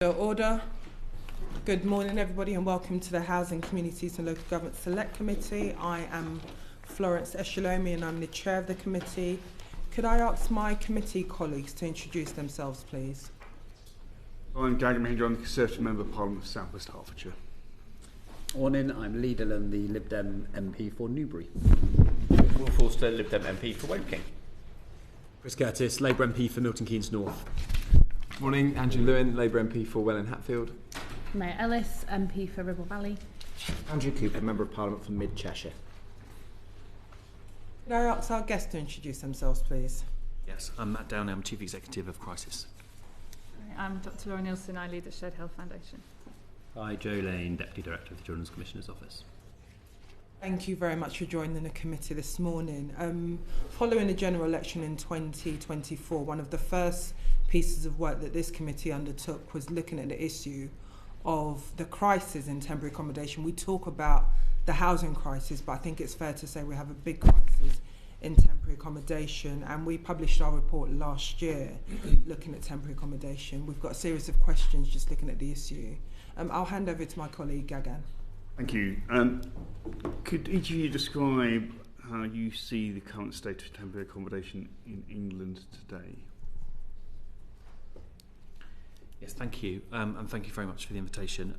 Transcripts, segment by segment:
Order. Good morning, everybody, and welcome to the Housing, Communities and Local Government Select Committee. I am Florence Eshalomi and I'm the chair of the committee. Could I ask my committee colleagues to introduce themselves, please? I'm Gavin Mahindra, I'm the Conservative Member of Parliament for South West Hertfordshire. Morning, I'm Lee Dillon, the Lib Dem MP for Newbury. Will Forster, Lib Dem MP for Woking. Chris Curtis, Labour MP for Milton Keynes North. Morning, Andrew Lewin, Labour MP for Welwyn Hatfield. Mayor Ellis, MP for Ribble Valley. Andrew Cooper, Member of Parliament for Mid Cheshire. Could I ask our guests to introduce themselves, please? Yes, I'm Matt Downie, I'm Chief Executive of Crisis. I'm Dr. Laura Neilson, I lead the Shared Health Foundation. Hi, Joe Lane, Deputy Director of the Children's Commissioner's Office. Thank you very much for joining the committee this morning. Following the general election in 2024, one of the first pieces of work that this committee undertook was looking at the issue of the crisis in temporary accommodation. We talk about the housing crisis, but I think it's fair to say we have a big crisis in temporary accommodation, and we published our report last year looking at temporary accommodation. We've got a series of questions just looking at the issue. I'll hand over to my colleague Gagan. Thank you. Could each of you describe how you see the current state of temporary accommodation in England today? Yes, thank you, and thank you very much for the invitation.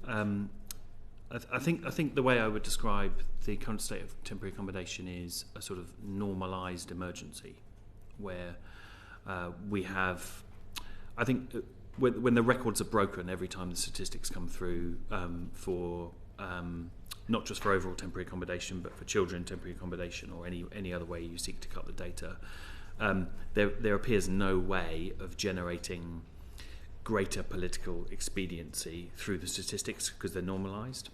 I think the way I would describe the current state of temporary accommodation is a sort of normalised emergency, where we have, I think, when the records are broken every time the statistics come through for not just for overall temporary accommodation, but for children temporary accommodation or any other way you seek to cut the data, there appears no way of generating greater political expediency through the statistics because they're normalised.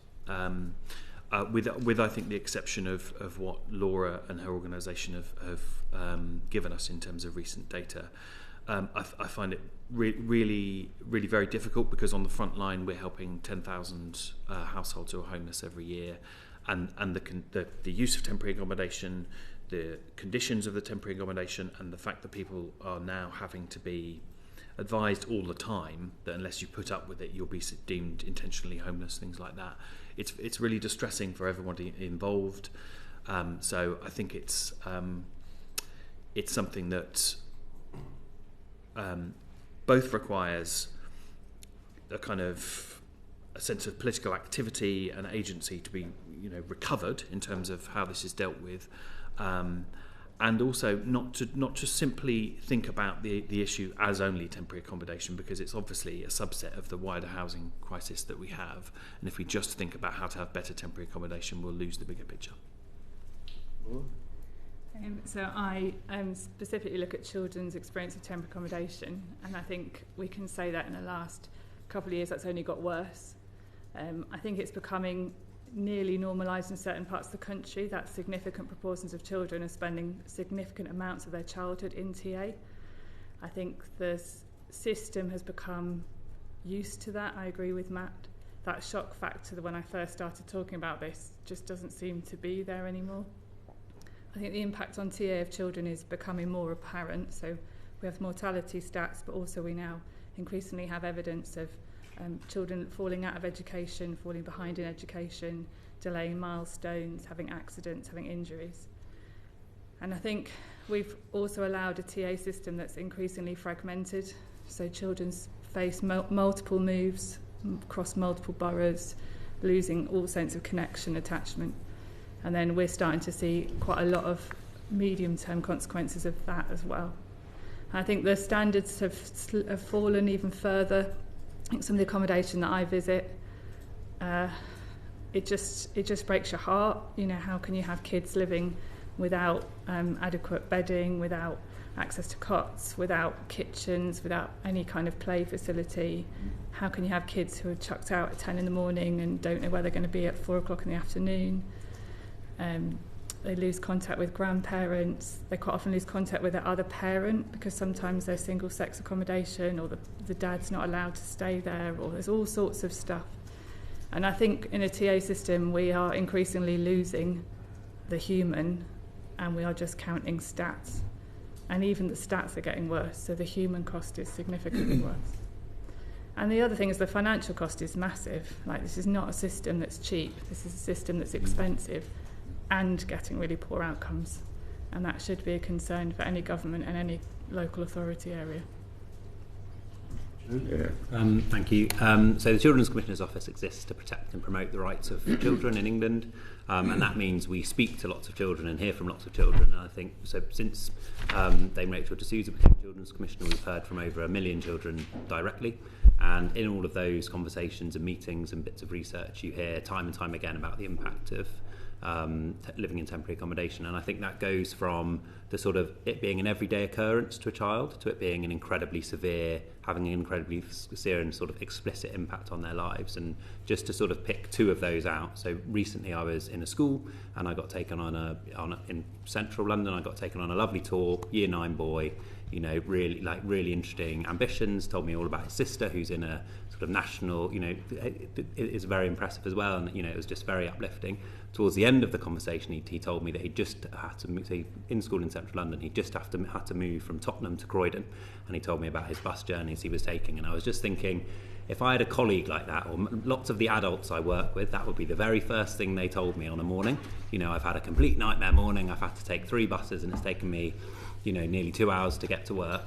With I think the exception of what Laura and her organisation have given us in terms of recent data, I find it really very difficult because on the front line we're helping 10,000 households who are homeless every year, and the use of temporary accommodation, the conditions of the temporary accommodation, and the fact that people are now having to be advised all the time that unless you put up with it you'll be deemed intentionally homeless, things like that. It's really distressing for everybody involved. So I think it's something that both requires a sense of political activity and agency to be recovered in terms of how this is dealt with, and also not to simply think about the issue as only temporary accommodation, because it's obviously a subset of the wider housing crisis that we have, and if we just think about how to have better temporary accommodation, we'll lose the bigger picture. So I specifically look at children's experience of temporary accommodation, and I think we can say that in the last couple of years that's only got worse. I think it's becoming nearly normalised in certain parts of the country that significant proportions of children are spending significant amounts of their childhood in TA. I think the system has become used to that. I agree with Matt. That shock factor that when I first started talking about this just doesn't seem to be there anymore. I think the impact on TA of children is becoming more apparent. So we have mortality stats, but also we now increasingly have evidence of children falling out of education, falling behind in education, delaying milestones, having accidents, having injuries. And I think we've also allowed a TA system that's increasingly fragmented. So children face multiple moves across multiple boroughs, losing all sense of connection, attachment. And then we're starting to see quite a lot of medium-term consequences of that as well. I think the standards have fallen even further. I think some of the accommodation that I visit, it just breaks your heart. How can you have kids living without adequate bedding, without access to cots, without kitchens, without any kind of play facility? How can you have kids who are chucked out at 10 in the morning and don't know where they're going to be at 4 o'clock in the afternoon? They lose contact with grandparents. They quite often lose contact with their other parent because sometimes they're single-sex accommodation, or the dad's not allowed to stay there, or there's all sorts of stuff. And I think in a TA system we are increasingly losing the human, and we are just counting stats. And even the stats are getting worse, so the human cost is significantly worse. And the other thing is the financial cost is massive. Like, this is not a system that's cheap. This is a system that's expensive and getting really poor outcomes. And that should be a concern for any government and any local authority area. Thank you. So the Children's Commissioner's Office exists to protect and promote the rights of children in England, and that means we speak to lots of children and hear from lots of children. And I think so since Dame Rachel D'Souza became Children's Commissioner, we've heard from over 1 million children directly, and in all of those conversations and meetings and bits of research, you hear time and time again about the impact of living in temporary accommodation. And I think that goes from the sort of it being an everyday occurrence to a child to it being an incredibly severe, having an incredibly severe and sort of explicit impact on their lives. And just to sort of pick 2 of those out, so recently I was in a school and I got taken in central London, I got taken on a lovely talk, year 9 boy, you know, really interesting ambitions, told me all about his sister who's in a sort of national, you know, it is very impressive as well, and you know, it was just very uplifting. Towards the end of the conversation, he told me that he just had to move, in school in central London, he just had to move from Tottenham to Croydon, and he told me about his bus journeys he was taking. And I was just thinking, if I had a colleague like that, or lots of the adults I work with, that would be the very first thing they told me on a morning. You know, I've had a complete nightmare morning, I've had to take 3 buses and it's taken me, you know, nearly 2 hours to get to work.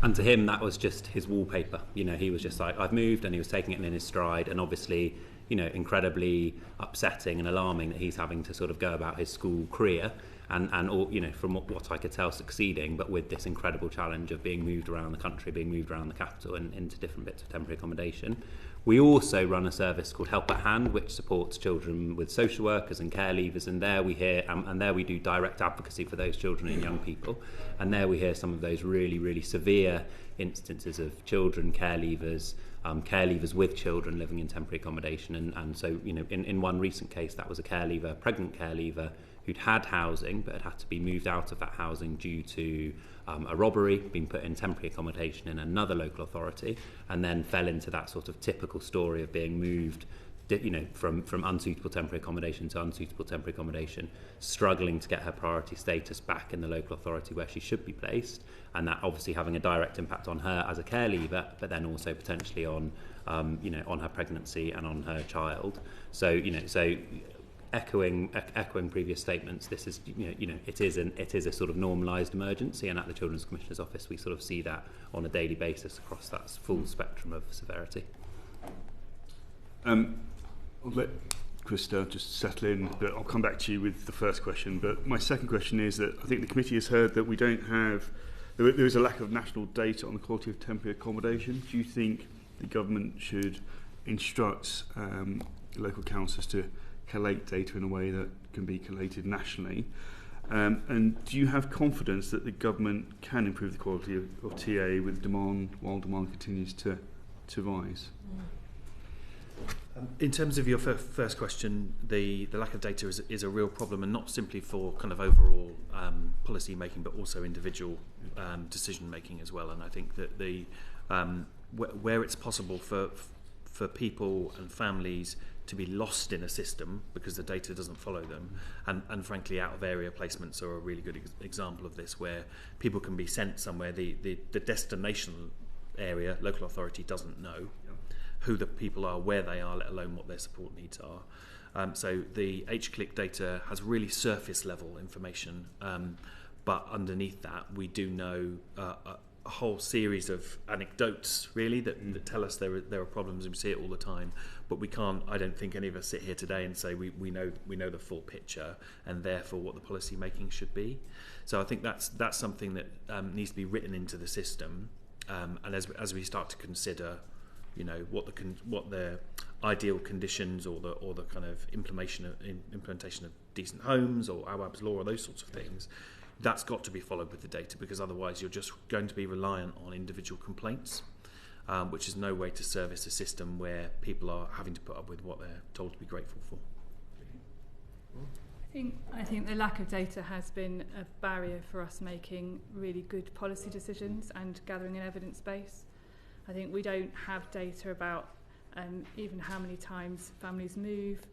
And to him, that was just his wallpaper. You know, he was just like, I've moved, and he was taking it in his stride. And obviously, you know, incredibly upsetting and alarming that he's having to sort of go about his school career and all, you know, from what I could tell, succeeding, but with this incredible challenge of being moved around the country, being moved around the capital and into different bits of temporary accommodation. We also run a service called Help at Hand, which supports children with social workers and care leavers, and there we hear, and there we do direct advocacy for those children and young people, and there we hear some of those really, really severe instances of children, care leavers with children living in temporary accommodation, and so, you know, in one recent case, that was a care leaver, a pregnant care leaver, who'd had housing but had to be moved out of that housing due to a robbery, being put in temporary accommodation in another local authority, and then fell into that sort of typical story of being moved, you know, from unsuitable temporary accommodation to unsuitable temporary accommodation, struggling to get her priority status back in the local authority where she should be placed, and that obviously having a direct impact on her as a care leaver, but then also potentially on, you know, on her pregnancy and on her child. So, you know, echoing previous statements, this is, you know, it is a sort of normalised emergency, and at the Children's Commissioner's Office we sort of see that on a daily basis across that full spectrum of severity. I'll let Christa just settle in, but I'll come back to you with the first question. But my second question is that I think the committee has heard that we don't have, there is a lack of national data on the quality of temporary accommodation. Do you think the government should instruct local councils to collate data in a way that can be collated nationally? And do you have confidence that the government can improve the quality of TA with demand while demand continues to rise? In terms of your first question, the lack of data is a real problem, and not simply for kind of overall policy making, but also individual decision making as well. And I think that the where it's possible for people and families to be lost in a system because the data doesn't follow them, and frankly out of area placements are a really good example of this, where people can be sent somewhere, the destination area, local authority doesn't know who the people are, where they are, let alone what their support needs are. So the HCLIC data has really surface level information, but underneath that we do know a whole series of anecdotes really that tell us there are problems, and we see it all the time, but we can't, I don't think any of us sit here today and say we know the full picture and therefore what the policy making should be. So I think that's something that needs to be written into the system, and as we start to consider, you know, what the ideal conditions or the kind of implementation of decent homes or Awab's law or those sorts of things, that's got to be followed with the data, because otherwise you're just going to be reliant on individual complaints, which is no way to service a system where people are having to put up with what they're told to be grateful for. I think the lack of data has been a barrier for us making really good policy decisions and gathering an evidence base. I think we don't have data about even how many times families move.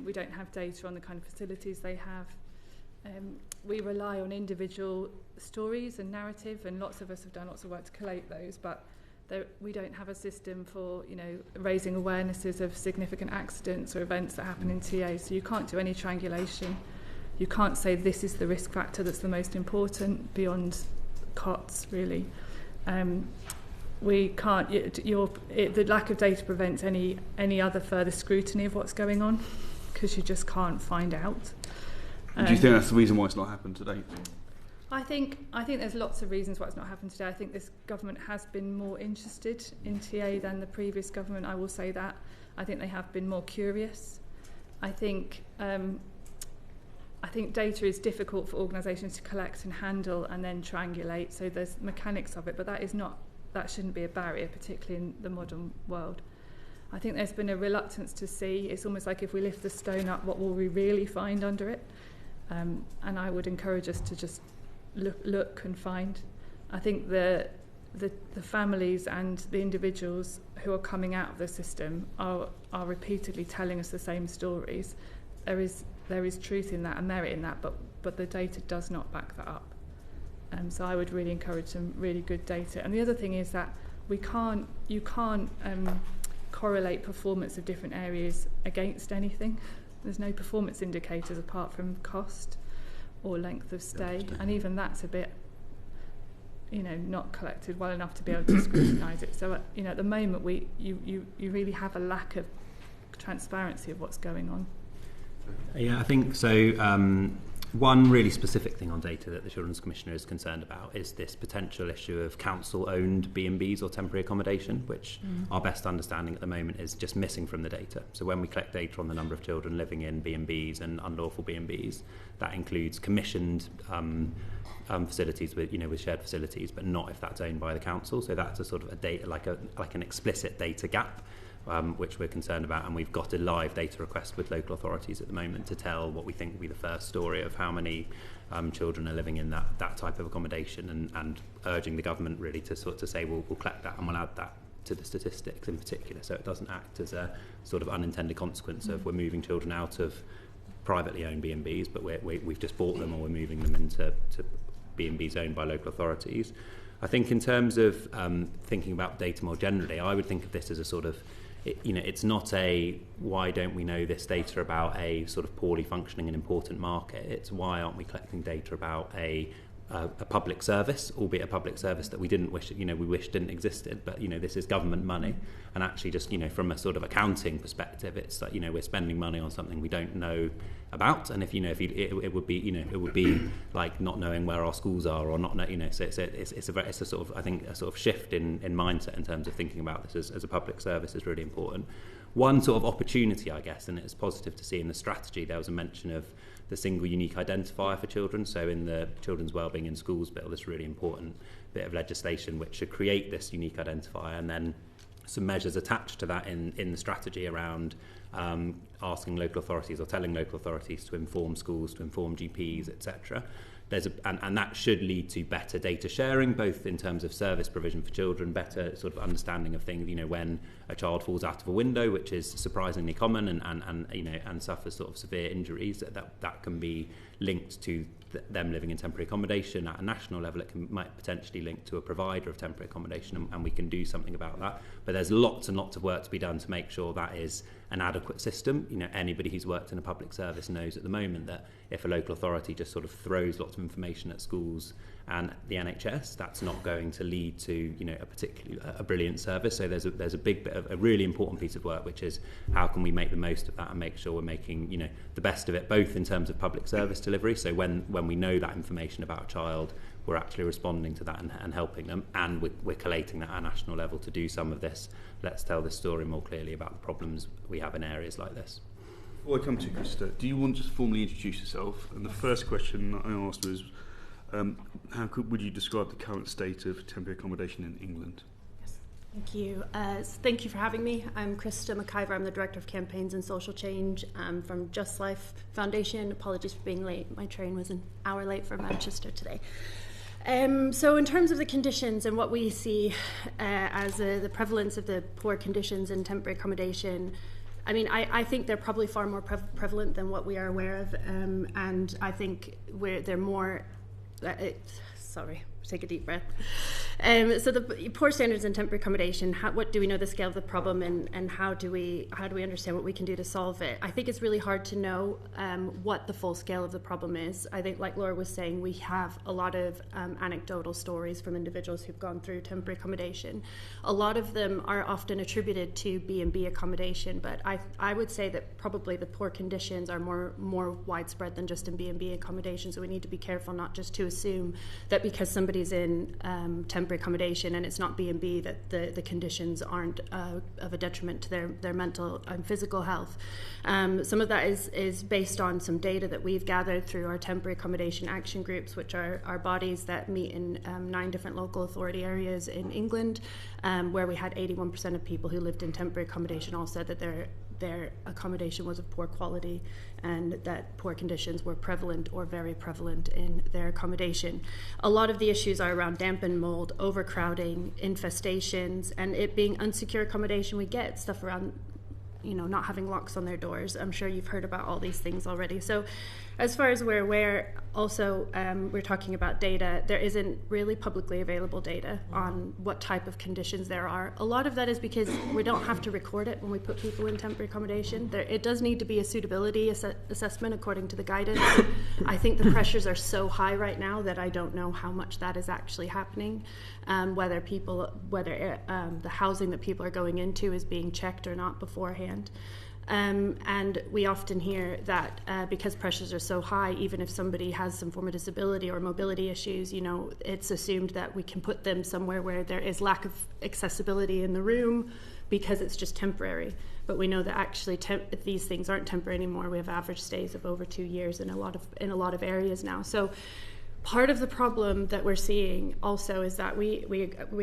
We don't have data on the kind of facilities they have. We rely on individual stories and narrative, and lots of us have done lots of work to collate those, but We don't have a system for, raising awarenesses of significant accidents or events that happen in TA, so you can't do any triangulation. You can't say this is the risk factor that's the most important beyond COTS, really. We can't. The lack of data prevents any other further scrutiny of what's going on, because you just can't find out. Do you think that's the reason why it's not happened today? I think there's lots of reasons why it's not happened today. I think this government has been more interested in TA than the previous government. I will say that. I think they have been more curious. I think data is difficult for organisations to collect and handle and then triangulate. So there's mechanics of it, but that shouldn't be a barrier, particularly in the modern world. I think there's been a reluctance to see. It's almost like if we lift the stone up, what will we really find under it? And I would encourage us to just look and find. I think the families and the individuals who are coming out of the system are repeatedly telling us the same stories. There is truth in that and merit in that, but the data does not back that up. So I would really encourage some really good data. And the other thing is that you can't correlate performance of different areas against anything. There's no performance indicators apart from cost or length of stay, and even that's a bit, not collected well enough to be able to scrutinise it. So, at the moment, you really have a lack of transparency of what's going on. Yeah, I think so. One really specific thing on data that the Children's Commissioner is concerned about is this potential issue of council-owned B&Bs or temporary accommodation, which our best understanding at the moment is just missing from the data. So when we collect data on the number of children living in B&Bs and unlawful B&Bs, that includes commissioned facilities with shared facilities, but not if that's owned by the council. So that's a sort of a data like an explicit data gap. Which we're concerned about, and we've got a live data request with local authorities at the moment to tell what we think will be the first story of how many children are living in that type of accommodation, and urging the government really to sort of say we'll collect that and we'll add that to the statistics in particular, so it doesn't act as a sort of unintended consequence of we're moving children out of privately owned B&Bs, but we've just bought them, or we're moving them into B&Bs owned by local authorities. I think in terms of thinking about data more generally, I would think of this as a sort of it's not a why don't we know this data about a sort of poorly functioning and important market. It's why aren't we collecting data about a public service, albeit a public service that we didn't wish we wish didn't existed, but this is government money, and actually just from a sort of accounting perspective, it's like we're spending money on something we don't know about, and it would be like not knowing where our schools are, or not so it's a sort of, I think, a sort of shift in mindset in terms of thinking about this as a public service is really important. One sort of opportunity, I guess, and it's positive to see in the strategy, there was a mention of the single unique identifier for children. So in the Children's Wellbeing in Schools Bill, this really important bit of legislation which should create this unique identifier, and then some measures attached to that in the strategy around asking local authorities or telling local authorities to inform schools, to inform GPs, etc. And that should lead to better data sharing, both in terms of service provision for children, better sort of understanding of things, when a child falls out of a window, which is surprisingly common, and suffers sort of severe injuries, that can be linked to them living in temporary accommodation. At a national level, it might potentially link to a provider of temporary accommodation, and we can do something about that. But there's lots and lots of work to be done to make sure that is an adequate system. Anybody who's worked in a public service knows at the moment that if a local authority just sort of throws lots of information at schools and the NHS, that's not going to lead to a brilliant service. So there's a big bit of a really important piece of work, which is how can we make the most of that and make sure we're making the best of it, both in terms of public service delivery. So when we know that information about a child, we're actually responding to that and helping them, and we're collating that at a national level to do some of this. Let's tell this story more clearly about the problems we have in areas like this. Before I come to you, Christa, do you want to formally introduce yourself? And the first question I asked was, would you describe the current state of temporary accommodation in England? Yes, thank you. Thank you for having me. I'm Christa Maciver. I'm the Director of Campaigns and Social Change from Justlife Foundation. Apologies for being late. My train was an hour late from Manchester today. So in terms of the conditions and what we see as the prevalence of the poor conditions in temporary accommodation, I think they're probably far more prevalent than what we are aware of, and I think they're more... sorry, take a deep breath. So the poor standards in temporary accommodation, what do we know the scale of the problem, and how do we understand what we can do to solve it? I think it's really hard to know what the full scale of the problem is. I think, like Laura was saying, we have a lot of anecdotal stories from individuals who've gone through temporary accommodation. A lot of them are often attributed to B&B accommodation, but I would say that probably the poor conditions are more widespread than just in B&B accommodation, so we need to be careful not just to assume that because somebody's in temporary accommodation and it's not B&B that the conditions aren't of a detriment to their mental and physical health. Some of that is based on some data that we've gathered through our temporary accommodation action groups, which are bodies that meet in 9 different local authority areas in England, where we had 81% of people who lived in temporary accommodation all said that their accommodation was of poor quality and that poor conditions were prevalent or very prevalent in their accommodation. A lot of the issues are around damp and mold, overcrowding, infestations, and it being unsecure accommodation. We get stuff around, not having locks on their doors. I'm sure you've heard about all these things already. So as far as we're aware, also we're talking about data. There isn't really publicly available data on what type of conditions there are. A lot of that is because we don't have to record it when we put people in temporary accommodation. It does need to be a suitability assessment according to the guidance. I think the pressures are so high right now that I don't know how much that is actually happening, whether the housing that people are going into is being checked or not beforehand. And we often hear that because pressures are so high, even if somebody has some form of disability or mobility issues, it's assumed that we can put them somewhere where there is lack of accessibility in the room because it's just temporary. But we know that actually these things aren't temporary anymore. We have average stays of over 2 years in a lot of areas now. So part of the problem that we're seeing also is that we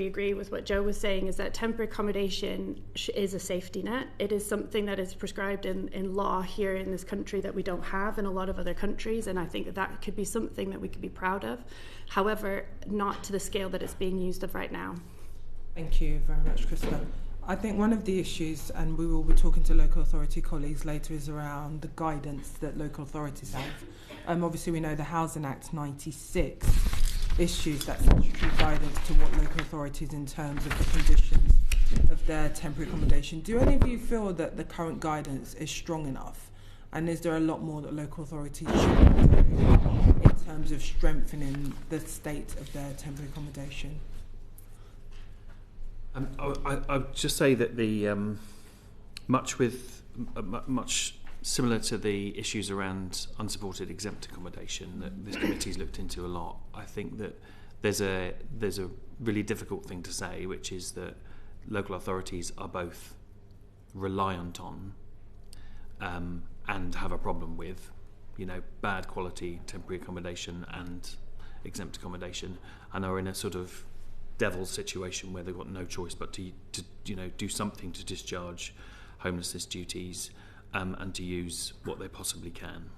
agree with what Joe was saying, is that temporary accommodation is a safety net. It is something that is prescribed in law here in this country that we don't have in a lot of other countries, and I think that could be something that we could be proud of. However, not to the scale that it's being used of right now. Thank you very much, Christa. I think one of the issues, and we will be talking to local authority colleagues later, is around the guidance that local authorities have. Obviously, we know the Housing Act 96 issues that statutory guidance to what local authorities in terms of the conditions of their temporary accommodation. Do any of you feel that the current guidance is strong enough? And is there a lot more that local authorities should be doing in terms of strengthening the state of their temporary accommodation? I would just say that the much similar to the issues around unsupported exempt accommodation that this committee's looked into a lot. I think that there's a really difficult thing to say, which is that local authorities are both reliant on and have a problem with, bad quality temporary accommodation and exempt accommodation, and are in a sort of devil's situation where they've got no choice but to do something to discharge homelessness duties and to use what they possibly can.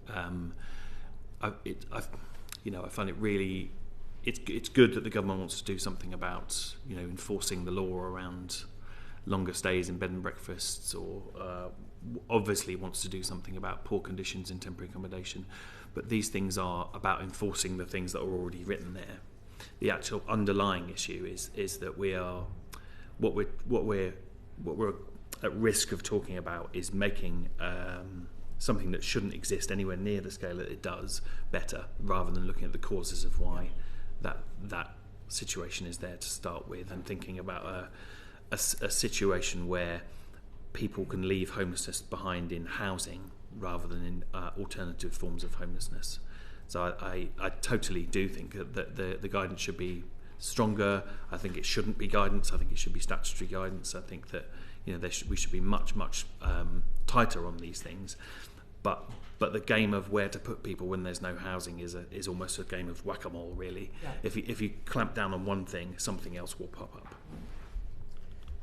I find it really it's good that the government wants to do something about enforcing the law around longer stays in bed and breakfasts, or obviously wants to do something about poor conditions in temporary accommodation, but these things are about enforcing the things that are already written there. The actual underlying issue is that we are what we're at risk of talking about is making something that shouldn't exist anywhere near the scale that it does better, rather than looking at the causes of why that situation is there to start with, and thinking about a situation where people can leave homelessness behind in housing rather than in alternative forms of homelessness. So I totally do think that the guidance should be stronger. I think it shouldn't be guidance. I think it should be statutory guidance. I think that we should be much tighter on these things. But the game of where to put people when there's no housing is almost a game of whack-a-mole, really. Yeah. If you clamp down on one thing, something else will pop up.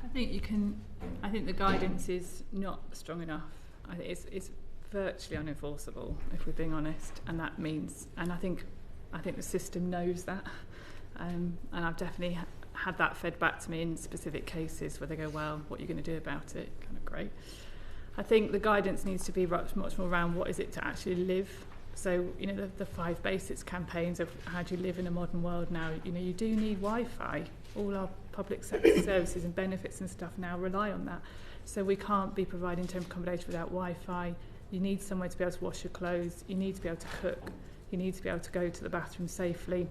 I think the guidance is not strong enough. I think it's virtually unenforceable, if we're being honest, and that means, and I think the system knows that, and I've definitely had that fed back to me in specific cases where they go, well, what are you going to do about it? Kind of great. I think the guidance needs to be much more around what is it to actually live So, you know, the 5 basics campaigns of how do you live in a modern world now, you know, you do need Wi-Fi. All our public sector services and benefits and stuff now rely on that. So we can't be providing temporary accommodation without Wi-Fi. You need somewhere to be able to wash your clothes. You need to be able to cook. You need to be able to go to the bathroom safely.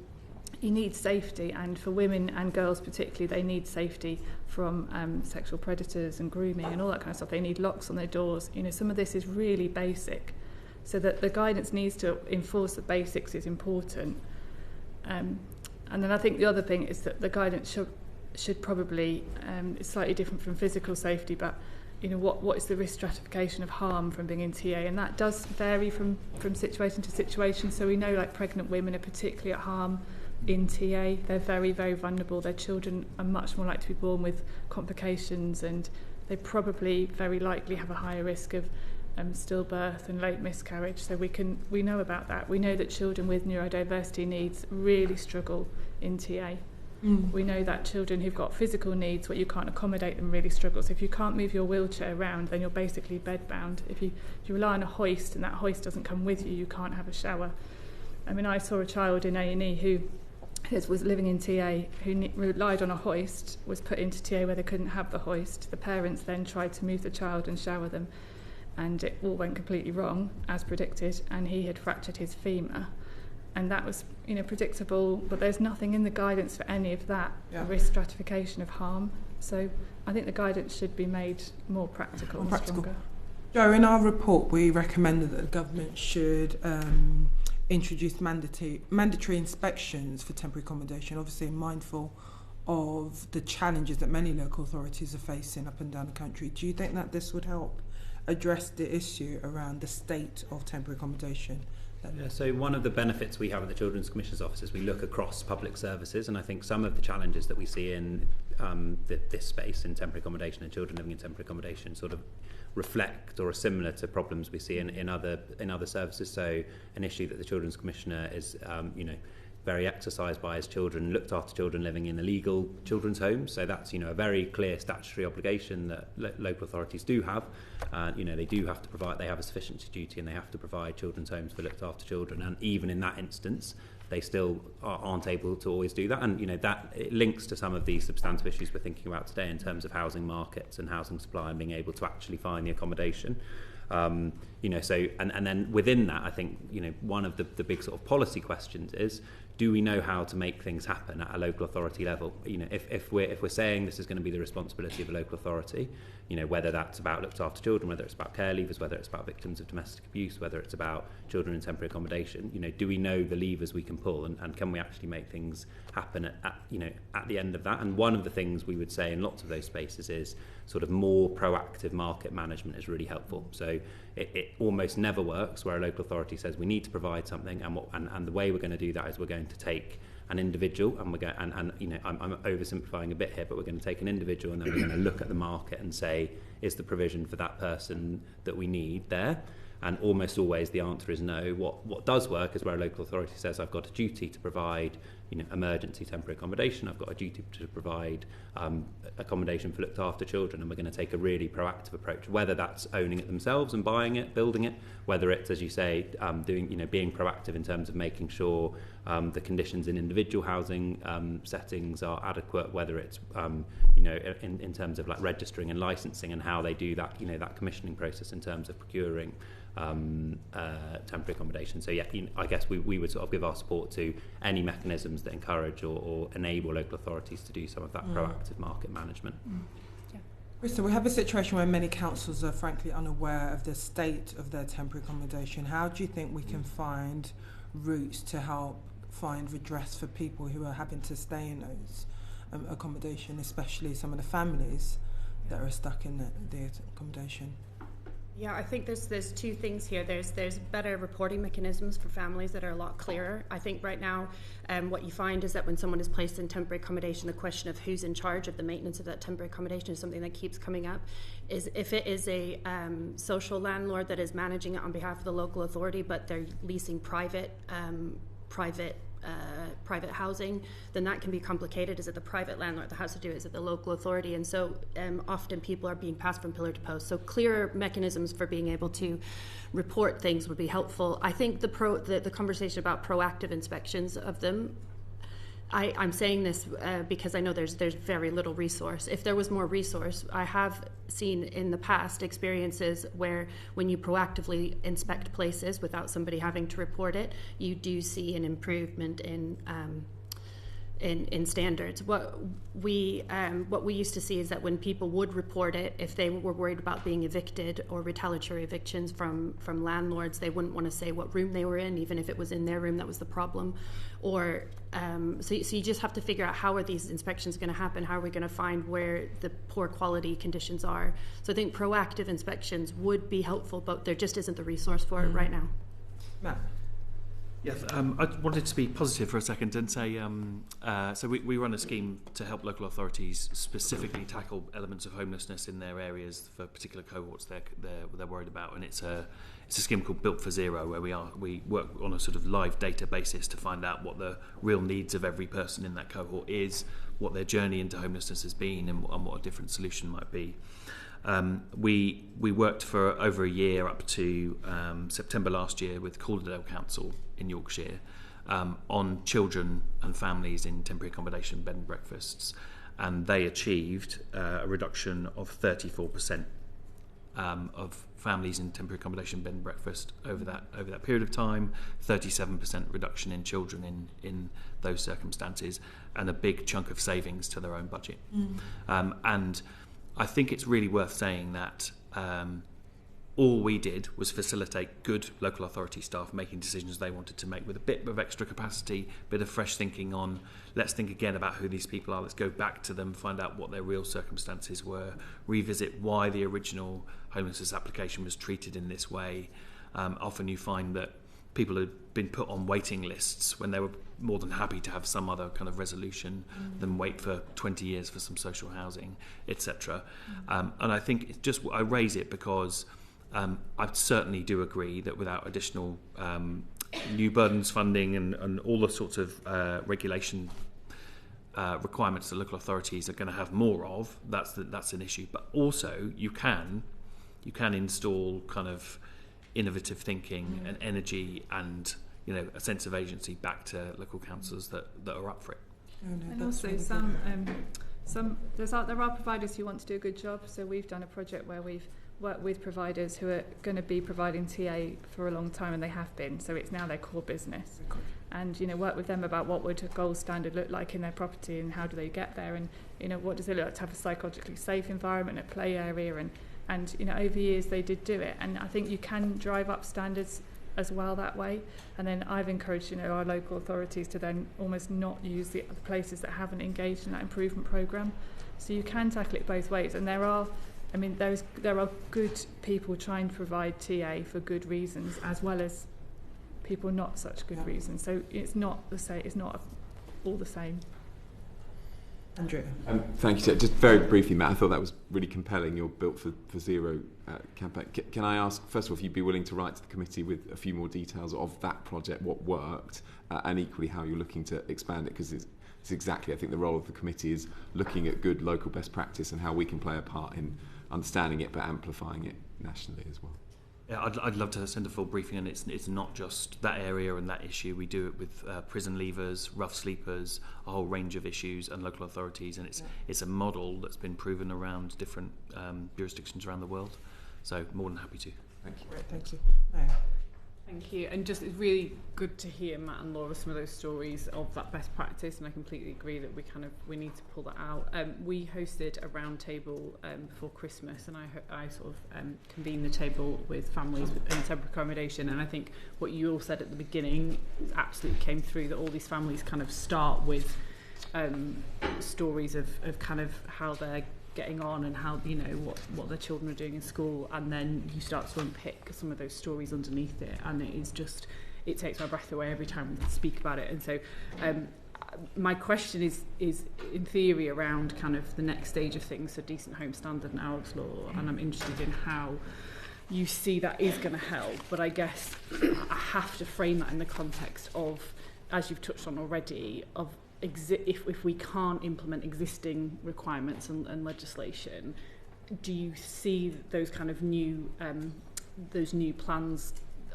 You need safety, and for women and girls particularly, they need safety from sexual predators and grooming and all that kind of stuff. They need locks on their doors. You know, some of this is really basic. So that the guidance needs to enforce the basics is important. And then I think the other thing is that the guidance should probably, it's slightly different from physical safety, but you know, what is the risk stratification of harm from being in TA? And that does vary from situation to situation. So we know like pregnant women are particularly at harm in TA. They're very, very vulnerable. Their children are much more likely to be born with complications, and they probably very likely have a higher risk of stillbirth and late miscarriage. So we know about that. We know that children with neurodiversity needs really struggle in TA. We know that children who've got physical needs where you can't accommodate them really struggle. So if you can't move your wheelchair around, then you're basically bedbound. If you rely on a hoist and that hoist doesn't come with you, you can't have a shower. I mean, I saw a child in A&E who was living in TA, who relied on a hoist, was put into TA where they couldn't have the hoist. The parents then tried to move the child and shower them, and it all went completely wrong, as predicted, and he had fractured his femur. And that was, you know, predictable, but there's nothing in the guidance for any of that risk stratification of harm. So I think the guidance should be made more practical and stronger. Joe, in our report, we recommended that the government should introduce mandatory inspections for temporary accommodation, obviously mindful of the challenges that many local authorities are facing up and down the country. Do you think that this would help address the issue around the state of temporary accommodation? Yeah, so one of the benefits we have at the Children's Commissioner's Office is we look across public services, and I think some of the challenges that we see in this space in temporary accommodation and children living in temporary accommodation sort of reflect or are similar to problems we see in other services. So an issue that the Children's Commissioner is very exercised by his children, looked after children living in illegal children's homes. So that's, a very clear statutory obligation that local authorities do have. They do have to provide, they have a sufficiency duty, and they have to provide children's homes for looked after children. And even in that instance, they still aren't able to always do that. And, that it links to some of the substantive issues we're thinking about today in terms of housing markets and housing supply and being able to actually find the accommodation. And then within that, I think, one of the big sort of policy questions is, do we know how to make things happen at a local authority level? If we're saying this is going to be the responsibility of a local authority, whether that's about looked after children, whether it's about care leavers, whether it's about victims of domestic abuse, whether it's about children in temporary accommodation, do we know the levers we can pull, and can we actually make things happen at the end of that? And one of the things we would say in lots of those spaces is sort of more proactive market management is really helpful. So it almost never works where a local authority says we need to provide something, and the way we're going to do that is we're going to take an individual, and we're going, I'm oversimplifying a bit here, but we're going to take an individual, and then we're going to look at the market and say, is the provision for that person that we need there? And almost always the answer is no. What does work is where a local authority says, I've got a duty to provide emergency temporary accommodation, I've got a duty to provide accommodation for looked after children, and we're going to take a really proactive approach, whether that's owning it themselves and buying it, building it, whether it's, as you say, being proactive in terms of making sure the conditions in individual housing settings are adequate, whether it's in terms of like registering and licensing and how they do that, that commissioning process in terms of procuring temporary accommodation. So I guess we would sort of give our support to any mechanisms that encourage or enable local authorities to do some of that proactive market management. Christa, we have a situation where many councils are frankly unaware of the state of their temporary accommodation. How do you think we can find routes to help find redress for people who are having to stay in those accommodation, especially some of the families that are stuck in the accommodation? Yeah, I think there's two things here. There's better reporting mechanisms for families that are a lot clearer. I think right now what you find is that when someone is placed in temporary accommodation, the question of who's in charge of the maintenance of that temporary accommodation is something that keeps coming up. Is if it is a social landlord that is managing it on behalf of the local authority, but they're leasing private private housing, then that can be complicated. Is it the private landlord that has to do it? Is it the local authority? And so often people are being passed from pillar to post. So clearer mechanisms for being able to report things would be helpful. I think the conversation about proactive inspections of them, I'm saying this because I know there's very little resource. If there was more resource, I have seen in the past experiences where when you proactively inspect places without somebody having to report it, you do see an improvement in standards. What we used to see is that when people would report it, if they were worried about being evicted or retaliatory evictions from landlords, they wouldn't want to say what room they were in, even if it was in their room that was the problem. Or so you just have to figure out, how are these inspections going to happen? How are we going to find where the poor quality conditions are? So I think proactive inspections would be helpful, but there just isn't the resource for it right now. Matt? Yes, I wanted to be positive for a second and say, so we run a scheme to help local authorities specifically tackle elements of homelessness in their areas for particular cohorts they're worried about, and it's a scheme called Built for Zero, where we work on a sort of live data basis to find out what the real needs of every person in that cohort is, what their journey into homelessness has been, and what a different solution might be. We worked for over a year up to September last year with Calderdale Council in Yorkshire on children and families in temporary accommodation bed and breakfasts, and they achieved a reduction of 34% of families in temporary accommodation bed and breakfast over that period of time, 37% reduction in children in those circumstances, and a big chunk of savings to their own budget. And I think it's really worth saying that all we did was facilitate good local authority staff making decisions they wanted to make with a bit of extra capacity, a bit of fresh thinking on, let's think again about who these people are, let's go back to them, find out what their real circumstances were, revisit why the original homelessness application was treated in this way. Often you find that people had been put on waiting lists when they were more than happy to have some other kind of resolution than wait for 20 years for some social housing, etc. And I think it's just, I raise it because I certainly do agree that without additional new burdens funding and all the sorts of regulation requirements that local authorities are going to have more of, that's an issue. But also you can install kind of innovative thinking and energy and a sense of agency back to local councils that are up for it. And also really there are providers who want to do a good job. So we've done a project where we've worked with providers who are going to be providing TA for a long time, and they have been. So it's now their core business. And work with them about what would a gold standard look like in their property, and how do they get there, and what does it look like to have a psychologically safe environment, a play area, and over years they did do it. And I think you can drive up standards as well that way. And then I've encouraged our local authorities to then almost not use the places that haven't engaged in that improvement programme. So you can tackle it both ways. And there are good people trying to provide TA for good reasons, as well as people not such good reasons. So it's not the same. It's not all the same. Andrew. Thank you. Just very briefly, Matt, I thought that was really compelling, your Built for Zero campaign. Can I ask, first of all, if you'd be willing to write to the committee with a few more details of that project, what worked, and equally how you're looking to expand it, because it's exactly, I think, the role of the committee is looking at good local best practice and how we can play a part in understanding it but amplifying it nationally as well. Yeah, I'd love to send a full briefing, and it's not just that area and that issue. We do it with prison leavers, rough sleepers, a whole range of issues, and local authorities, and it's a model that's been proven around different jurisdictions around the world. So more than happy to. Thank you. Great, thank you. Maya. Thank you. And just, it's really good to hear, Matt and Laura, some of those stories of that best practice, and I completely agree that we need to pull that out. We hosted a round table before Christmas, and I sort of convened the table with families in temporary accommodation, and I think what you all said at the beginning absolutely came through, that all these families kind of start with stories of kind of how they're getting on and how what their children are doing in school, and then you start to unpick some of those stories underneath it, and it takes my breath away every time we speak about it. And so my question is in theory around kind of the next stage of things, so decent home standard and Arab's law, and I'm interested in how you see that is going to help, but I guess I have to frame that in the context of as you've touched on already, of if we can't implement existing requirements and legislation, do you see those kind of new plans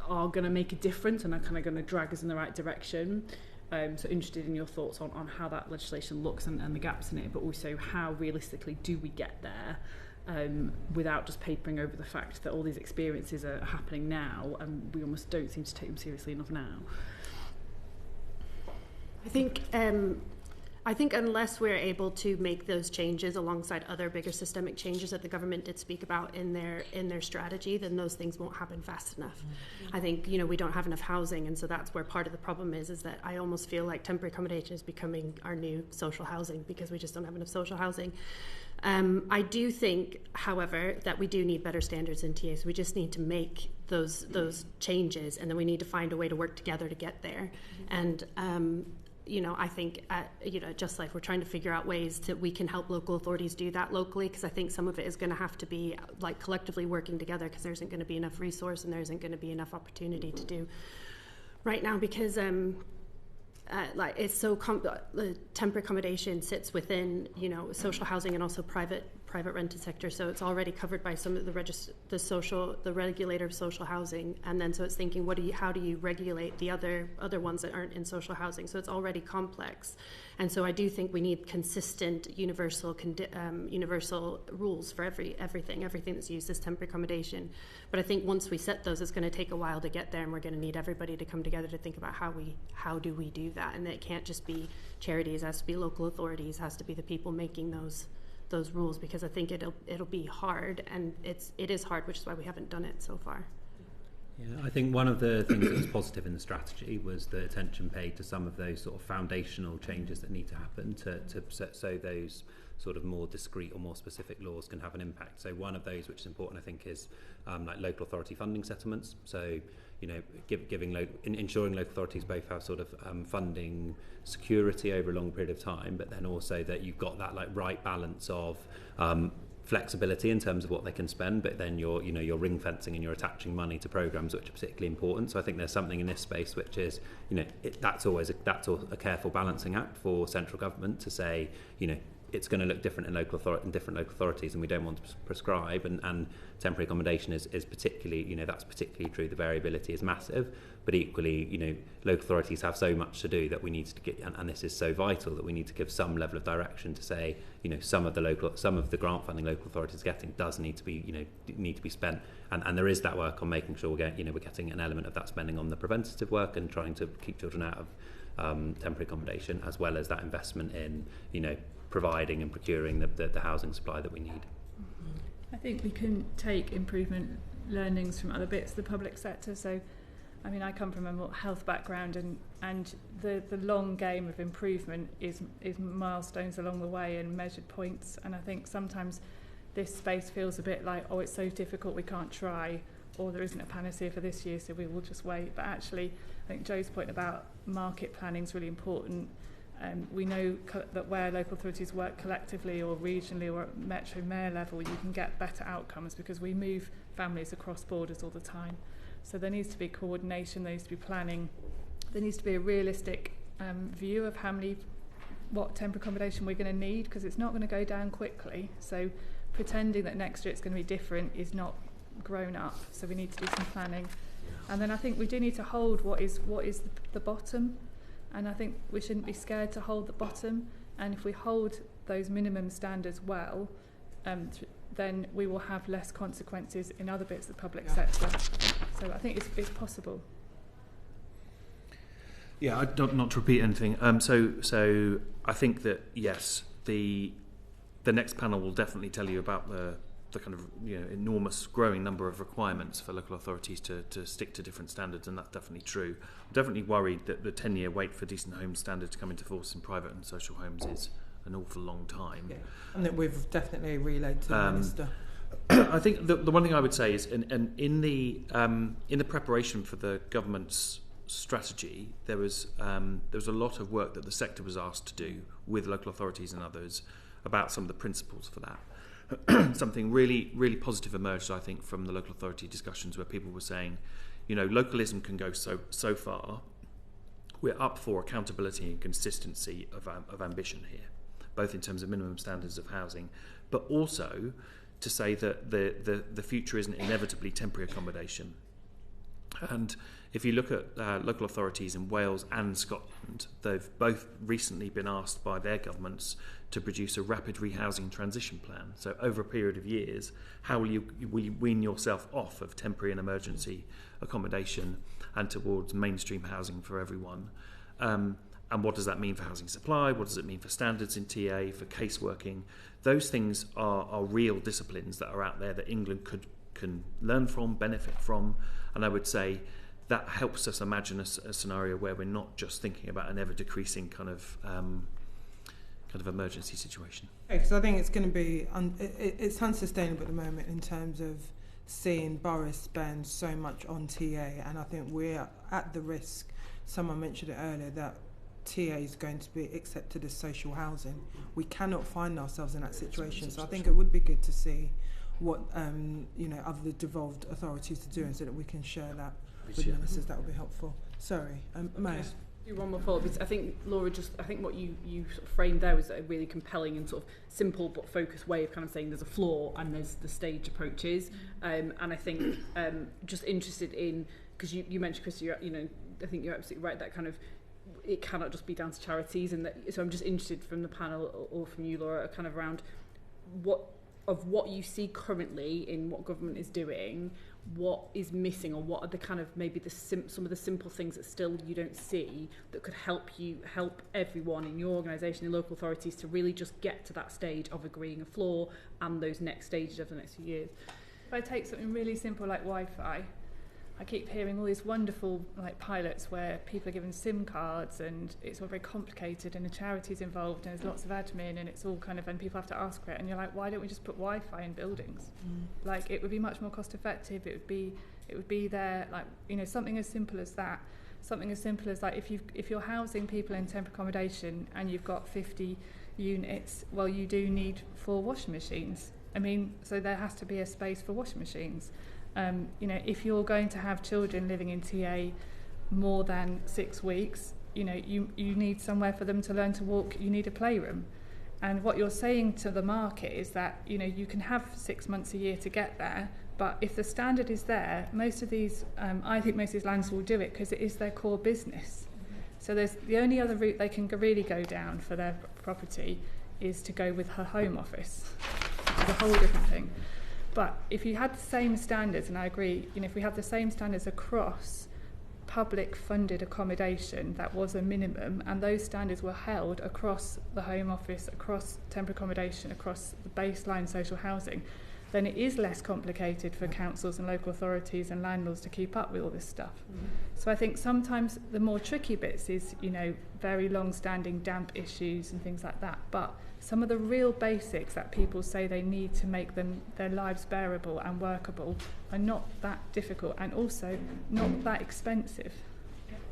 are going to make a difference and are kind of going to drag us in the right direction? So interested in your thoughts on how that legislation looks and the gaps in it, but also how realistically do we get there without just papering over the fact that all these experiences are happening now and we almost don't seem to take them seriously enough now. I think unless we're able to make those changes alongside other bigger systemic changes that the government did speak about in their strategy, then those things won't happen fast enough. I think, we don't have enough housing, and so that's where part of the problem is that I almost feel like temporary accommodation is becoming our new social housing because we just don't have enough social housing. I do think, however, that we do need better standards in TA, so we just need to make those changes, and then we need to find a way to work together to get there. And I think at Justlife, we're trying to figure out ways that we can help local authorities do that locally, because I think some of it is going to have to be like collectively working together, because there isn't going to be enough resource and there isn't going to be enough opportunity to do right now, because it's so temporary accommodation sits within social housing and also private rented sector, so it's already covered by some of the regulator of social housing, and then so it's thinking how do you regulate the other ones that aren't in social housing, so it's already complex. And so I do think we need consistent universal rules for everything that's used as temporary accommodation. But I think once we set those, it's going to take a while to get there, and we're going to need everybody to come together to think about how do we do that, and it can't just be charities, it has to be local authorities, it has to be the people making those rules, because I think it'll be hard, and it is hard, which is why we haven't done it so far. Yeah, I think one of the things that was positive in the strategy was the attention paid to some of those sort of foundational changes that need to happen so those sort of more discrete or more specific laws can have an impact. So one of those, which is important, I think, is like local authority funding settlements. So ensuring local authorities both have sort of funding security over a long period of time, but then also that you've got that like right balance of flexibility in terms of what they can spend, but then you're ring fencing and you're attaching money to programs which are particularly important. So I think there's something in this space which is that's a careful balancing act for central government to say it's going to look different in different local authorities, and we don't want to prescribe, and temporary accommodation is particularly, that's particularly true. The variability is massive, but equally, local authorities have so much to do that we need to get, and this is so vital, that we need to give some level of direction to say, some of the grant funding local authorities are getting does need to be spent, and there is that work on making sure we're getting an element of that spending on the preventative work and trying to keep children out of temporary accommodation, as well as that investment in, providing and procuring the housing supply that we need. I think we can take improvement learnings from other bits of the public sector. So, I come from a more health background, and the long game of improvement is milestones along the way and measured points. And I think sometimes this space feels a bit like, it's so difficult we can't try, or there isn't a panacea for this year, so we will just wait. But actually, I think Joe's point about market planning is really important. We know that where local authorities work collectively or regionally or at metro mayor level, you can get better outcomes, because we move families across borders all the time. So there needs to be coordination, there needs to be planning, there needs to be a realistic view of what temporary accommodation we're going to need, because it's not going to go down quickly. So pretending that next year it's going to be different is not grown up. So we need to do some planning. And then I think we do need to hold what is the bottom. And I think we shouldn't be scared to hold the bottom. And if we hold those minimum standards well, then we will have less consequences in other bits of the public sector. So I think it's possible. Yeah, not to repeat anything. So I think that yes, the next panel will definitely tell you about the kind of enormous growing number of requirements for local authorities to stick to different standards, and that's definitely true. I'm definitely worried that the 10-year wait for decent homes standard to come into force in private and social homes is an awful long time. Yeah. And that we've definitely relayed to the Minister. I think the one thing I would say is in the preparation for the government's strategy, there was a lot of work that the sector was asked to do with local authorities and others about some of the principles for that. Something really, really positive emerged, I think, from the local authority discussions, where people were saying, localism can go so far. we're up for accountability and consistency of ambition here, both in terms of minimum standards of housing, but also to say that the future isn't inevitably temporary accommodation. And if you look at local authorities in Wales and Scotland, they've both recently been asked by their governments to produce a rapid rehousing transition plan. So over a period of years, how will you wean yourself off of temporary and emergency accommodation and towards mainstream housing for everyone? And what does that mean for housing supply? What does it mean for standards in TA, for caseworking? Those things are real disciplines that are out there that England can learn from, benefit from, and I would say that helps us imagine a scenario where we're not just thinking about an ever-decreasing kind of emergency situation. Because I think it's going to be it's unsustainable at the moment in terms of seeing boroughs spend so much on TA, and I think we're at the risk, someone mentioned it earlier, that TA is going to be accepted as social housing. We cannot find ourselves in that situation, so I think it would be good to see what other devolved authorities are doing so that we can share that with ministers. That would be helpful. Sorry, Mayor. Do one more follow-up. I think, Laura, I think what you sort of framed there was a really compelling and sort of simple but focused way of kind of saying there's a floor and there's the stage approaches. And I think just interested in, because you mentioned, Christa, I think you're absolutely right, that kind of it cannot just be down to charities, and that, so I'm just interested from the panel or from you, Laura, kind of around what you see currently in what government is doing, what is missing, or what are the kind of maybe some of the simple things that still you don't see that could help everyone in your organisation, in local authorities, to really just get to that stage of agreeing a floor and those next stages of the next few years. If I take something really simple like Wi-Fi, I keep hearing all these wonderful pilots where people are given SIM cards and it's all very complicated and the charity's involved and there's lots of admin and it's all kind of, and people have to ask for it, and you're like, why don't we just put Wi-Fi in buildings? It would be much more cost effective. It would be there, something as simple as that. Something as simple as if you're housing people in temporary accommodation and you've got 50 units, well, you do need 4 washing machines. So there has to be a space for washing machines. If you're going to have children living in TA more than 6 weeks, you need somewhere for them to learn to walk. You need a playroom. And what you're saying to the market is that, you can have 6 months a year to get there, but if the standard is there, most of these, I think most of these landlords will do it because it is their core business. So there's the only other route they can really go down for their property is to go with her home office. It's a whole different thing. But if you had the same standards, and I agree, if we have the same standards across public funded accommodation, that was a minimum, and those standards were held across the Home Office, across temporary accommodation, across the baseline social housing, then it is less complicated for councils and local authorities and landlords to keep up with all this stuff. So I think sometimes the more tricky bits is, very long-standing damp issues and things like that. But some of the real basics that people say they need to make their lives bearable and workable are not that difficult and also not that expensive.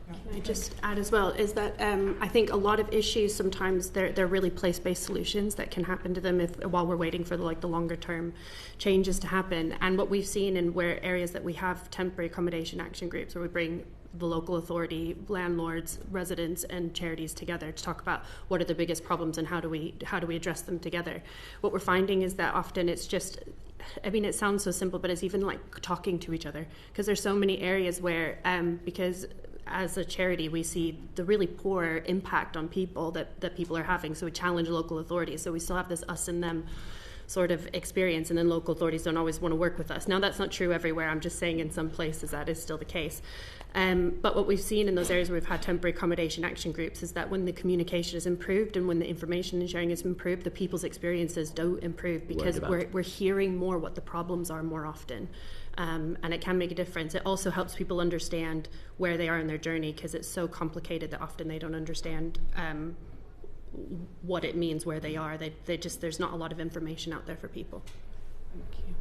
Can I just add as well, is that I think a lot of issues sometimes they're really place-based solutions that can happen to them while we're waiting for the longer term changes to happen. And what we've seen in areas that we have temporary accommodation action groups where we bring the local authority, landlords, residents and charities together to talk about what are the biggest problems and how do we address them together. What we're finding is that often it's just, it sounds so simple, but it's even like talking to each other, because there's so many areas where because as a charity we see the really poor impact on people that people are having, so we challenge local authorities. So we still have this us and them sort of experience, and then local authorities don't always want to work with us. Now that's not true everywhere, I'm just saying in some places that is still the case. But what we've seen in those areas where we've had temporary accommodation action groups is that when the communication is improved and when the information and sharing is improved, the people's experiences do improve, because we're hearing more what the problems are more often. And it can make a difference. It also helps people understand where they are in their journey, because it's so complicated that often they don't understand what it means where they are. There's not a lot of information out there for people. Thank you.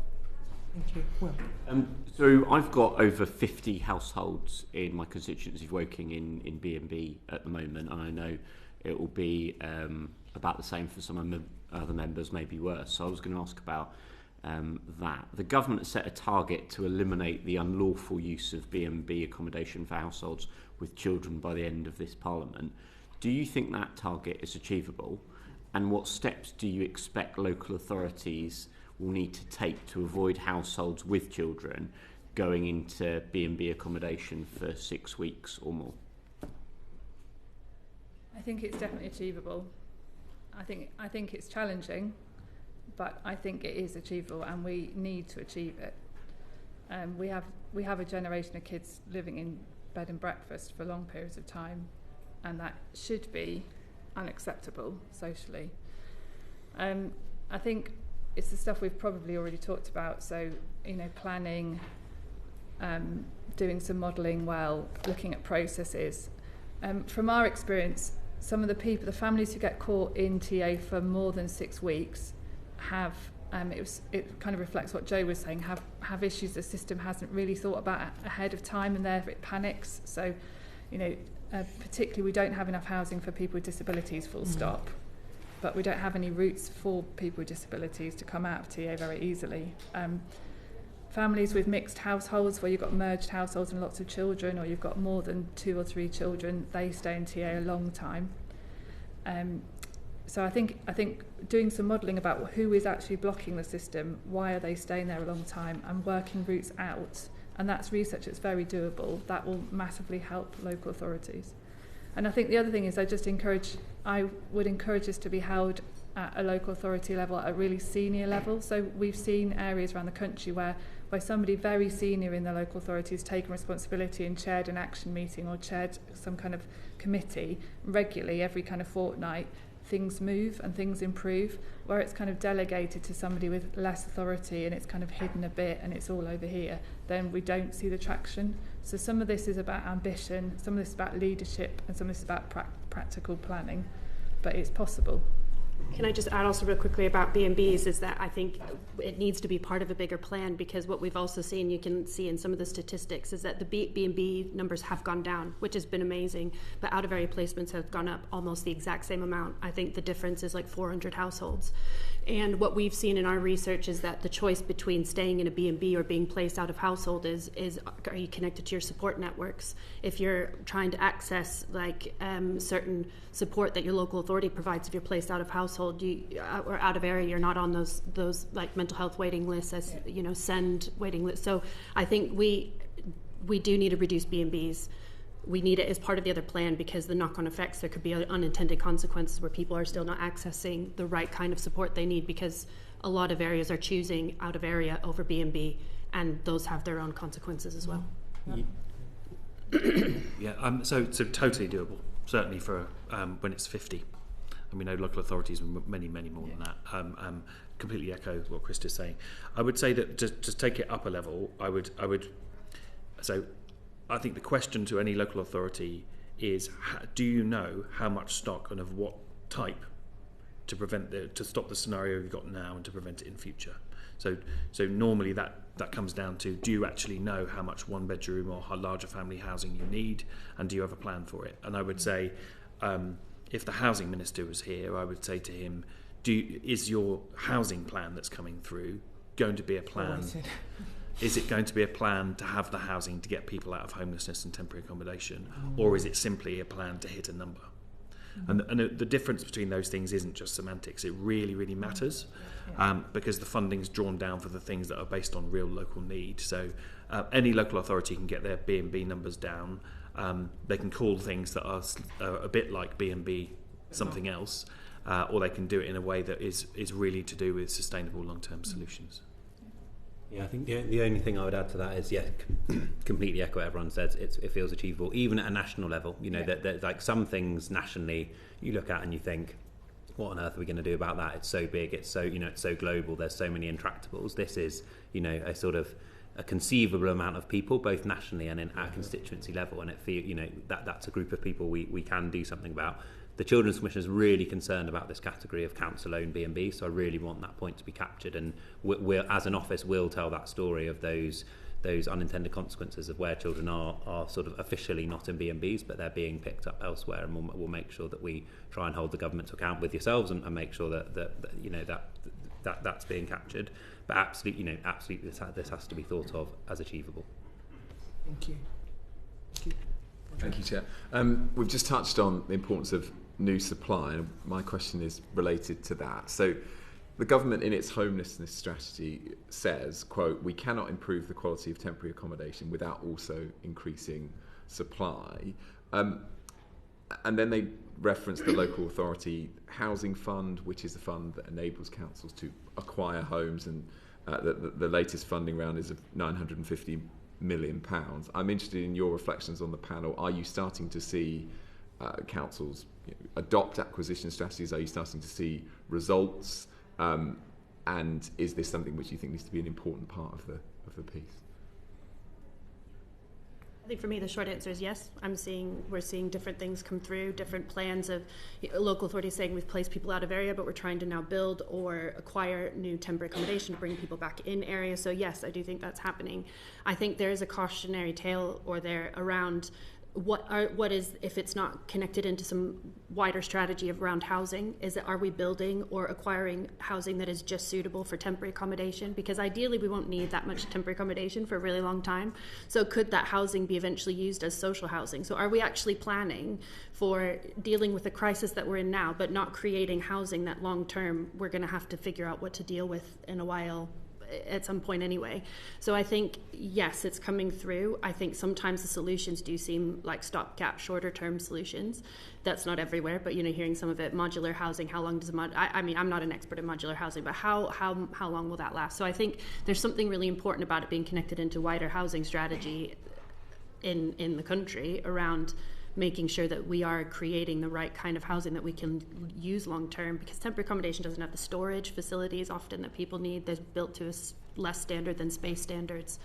Thank you. Well. So I've got over 50 households in my constituency of Woking in B&B at the moment, and I know it will be about the same for some of the other members, maybe worse. So I was going to ask about that. The government has set a target to eliminate the unlawful use of B&B accommodation for households with children by the end of this Parliament. Do you think that target is achievable? And what steps do you expect local authorities will need to take to avoid households with children going into B&B accommodation for 6 weeks or more? I think it's definitely achievable. I think it's challenging, but I think it is achievable, and we need to achieve it. We have a generation of kids living in bed and breakfast for long periods of time, and that should be unacceptable socially. I think it's the stuff we've probably already talked about. So, planning, doing some modelling well, looking at processes. From our experience, some of the families who get caught in TA for more than 6 weeks have, it kind of reflects what Joe was saying, have issues the system hasn't really thought about ahead of time, and therefore it panics. So, particularly we don't have enough housing for people with disabilities, full stop. But we don't have any routes for people with disabilities to come out of TA very easily. Families with mixed households, where you've got merged households and lots of children, or you've got more than 2 or 3 children, they stay in TA a long time. So I think doing some modelling about who is actually blocking the system, why are they staying there a long time, and working routes out, and that's research that's very doable, that will massively help local authorities. And I think the other thing is I would encourage this to be held at a local authority level, at a really senior level. So we've seen areas around the country where somebody very senior in the local authority has taken responsibility and chaired an action meeting or chaired some kind of committee regularly, every kind of fortnight, things move and things improve. Where it's kind of delegated to somebody with less authority and it's kind of hidden a bit and it's all over here, then we don't see the traction. So some of this is about ambition, some of this is about leadership, and some of this is about practical planning, but it's possible. Can I just add also real quickly about B&Bs is that I think it needs to be part of a bigger plan, because what we've also seen, you can see in some of the statistics, is that the B&B numbers have gone down, which has been amazing, but out-of-area placements have gone up almost the exact same amount. I think the difference is like 400 households. And what we've seen in our research is that the choice between staying in a B&B or being placed out of household is are you connected to your support networks? If you're trying to access like certain support that your local authority provides, if you're placed out of household or out of area, you're not on those like mental health waiting lists, as SEND waiting lists. So I think we do need to reduce B&Bs. We need it as part of the other plan, because the knock-on effects, there could be unintended consequences where people are still not accessing the right kind of support they need, because a lot of areas are choosing out of area over B&B, and those have their own consequences as well. So totally doable, certainly for when it's 50. And we know local authorities many more than that. Completely echo what Christa is saying. I would say that just take it up a level. I think the question to any local authority is: do you know how much stock and of what type to stop the scenario you've got now and to prevent it in future? So normally that comes down to: do you actually know how much 1-bedroom or larger family housing you need, and do you have a plan for it? And I would say, if the housing minister was here, I would say to him, is your housing plan that's coming through going to be a plan? Is it going to be a plan to have the housing to get people out of homelessness and temporary accommodation, or is it simply a plan to hit a number? And the difference between those things isn't just semantics. It really, really matters, because the funding's drawn down for the things that are based on real local need. So any local authority can get their B&B numbers down. They can call things that are a bit like B&B something else, or they can do it in a way that is really to do with sustainable long-term solutions. Yeah, I think the only thing I would add to that is, completely echo what everyone says. It feels achievable, even at a national level. That like some things nationally you look at and you think, what on earth are we going to do about that? It's so big, it's so it's so global. There's so many intractables. This is a sort of a conceivable amount of people, both nationally and at constituency level, and that's a group of people we can do something about. The Children's Commission is really concerned about this category of council-owned B&B, so I really want that point to be captured, and we'll, as an office, will tell that story of those unintended consequences of where children are sort of officially not in B&Bs, but they're being picked up elsewhere, and we'll make sure that we try and hold the government to account with yourselves and make sure that that's being captured. But absolutely, absolutely, this has to be thought of as achievable. Thank you. Thank you, Chair. We've just touched on the importance of new supply, and my question is related to that. So the government in its homelessness strategy says, quote, "We cannot improve the quality of temporary accommodation without also increasing supply." And then they reference the local authority housing fund, which is a fund that enables councils to acquire homes, and the latest funding round is of £950 million. I'm interested in your reflections on the panel. Are you starting to see councils adopt acquisition strategies? Are you starting to see results? And is this something which you think needs to be an important part of the piece? I think for me the short answer is yes. We're seeing different things come through, different plans of local authorities saying we've placed people out of area, but we're trying to now build or acquire new temporary accommodation to bring people back in area. So yes, I do think that's happening. I think there is a cautionary tale around what is, if it's not connected into some wider strategy around housing, are we building or acquiring housing that is just suitable for temporary accommodation? Because ideally we won't need that much temporary accommodation for a really long time. So could that housing be eventually used as social housing? So are we actually planning for dealing with the crisis that we're in now, but not creating housing that long term we're going to have to figure out what to deal with in a while, at some point anyway? So I think, yes, it's coming through. I think sometimes the solutions do seem like stopgap, shorter term solutions. That's not everywhere, but hearing some of it, modular housing, how long does I mean, I'm not an expert in modular housing, but how long will that last? So I think there's something really important about it being connected into wider housing strategy in the country around making sure that we are creating the right kind of housing that we can use long term, because temporary accommodation doesn't have the storage facilities often that people need. They're built to a less standard than space standards.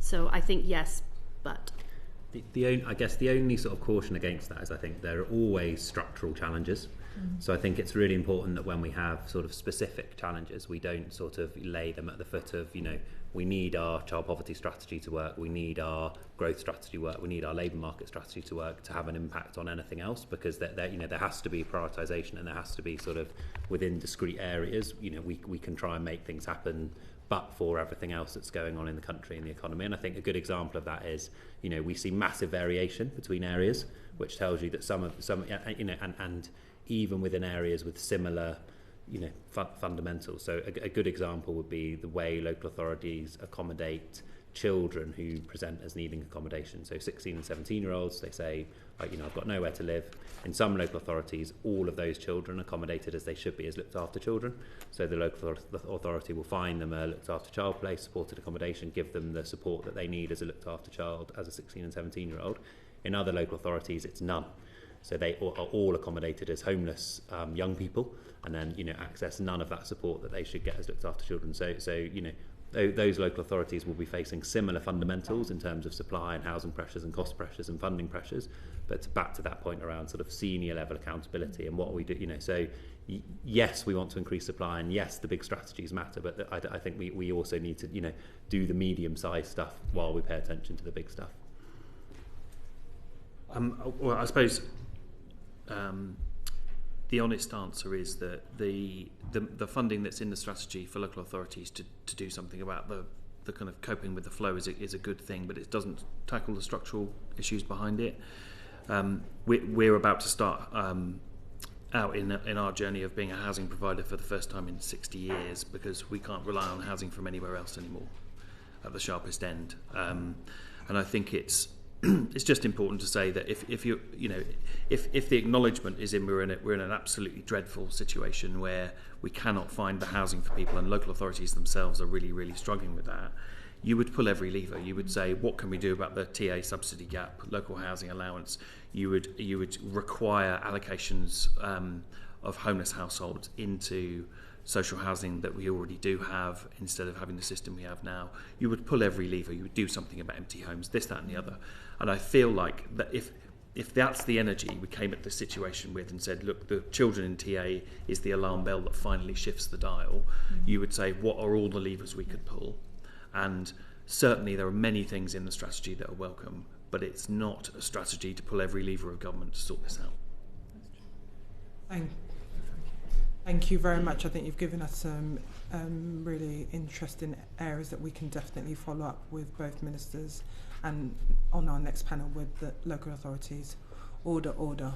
So I think yes, but I guess the only sort of caution against that is I think there are always structural challenges. So I think it's really important that when we have sort of specific challenges, we don't sort of lay them at the foot of, we need our child poverty strategy to work, we need our growth strategy to work, we need our labour market strategy to work to have an impact on anything else, because there has to be prioritisation, and there has to be sort of within discrete areas, we can try and make things happen, but for everything else that's going on in the country and the economy. And I think a good example of that is, we see massive variation between areas, which tells you that and even within areas with similar fundamentals. So a good example would be the way local authorities accommodate children who present as needing accommodation. So 16 and 17-year-olds, they say, I've got nowhere to live. In some local authorities, all of those children are accommodated as they should be as looked after children. So the local authority will find them a looked after child place, supported accommodation, give them the support that they need as a looked after child as a 16 and 17-year-old. In other local authorities, it's none. So they are all accommodated as homeless young people, and then access none of that support that they should get as looked after children. So those local authorities will be facing similar fundamentals in terms of supply and housing pressures and cost pressures and funding pressures. But back to that point around sort of senior level accountability and what we do, So yes, we want to increase supply, and yes, the big strategies matter. But I think we also need to do the medium-sized stuff while we pay attention to the big stuff. Well, I suppose. The honest answer is that the funding that's in the strategy for local authorities to do something about the kind of coping with the flow is a good thing, but it doesn't tackle the structural issues behind it. We're about to start out in our journey of being a housing provider for the first time in 60 years, because we can't rely on housing from anywhere else anymore at the sharpest end. And I think it's just important to say that if the acknowledgement is we're in an absolutely dreadful situation where we cannot find the housing for people, and local authorities themselves are really, really struggling with that, you would pull every lever. You would say, what can we do about the TA subsidy gap, local housing allowance? You would require allocations of homeless households into social housing that we already do have, instead of having the system we have now. You would pull every lever. You would do something about empty homes, this, that and the other. And I feel like that if that's the energy we came at the situation with and said, look, the children in TA is the alarm bell that finally shifts the dial, you would say, what are all the levers we could pull? And certainly there are many things in the strategy that are welcome, but it's not a strategy to pull every lever of government to sort this out. Thank you very much. I think you've given us some really interesting areas that we can definitely follow up with both ministers and on our next panel with the local authorities. Order. Order.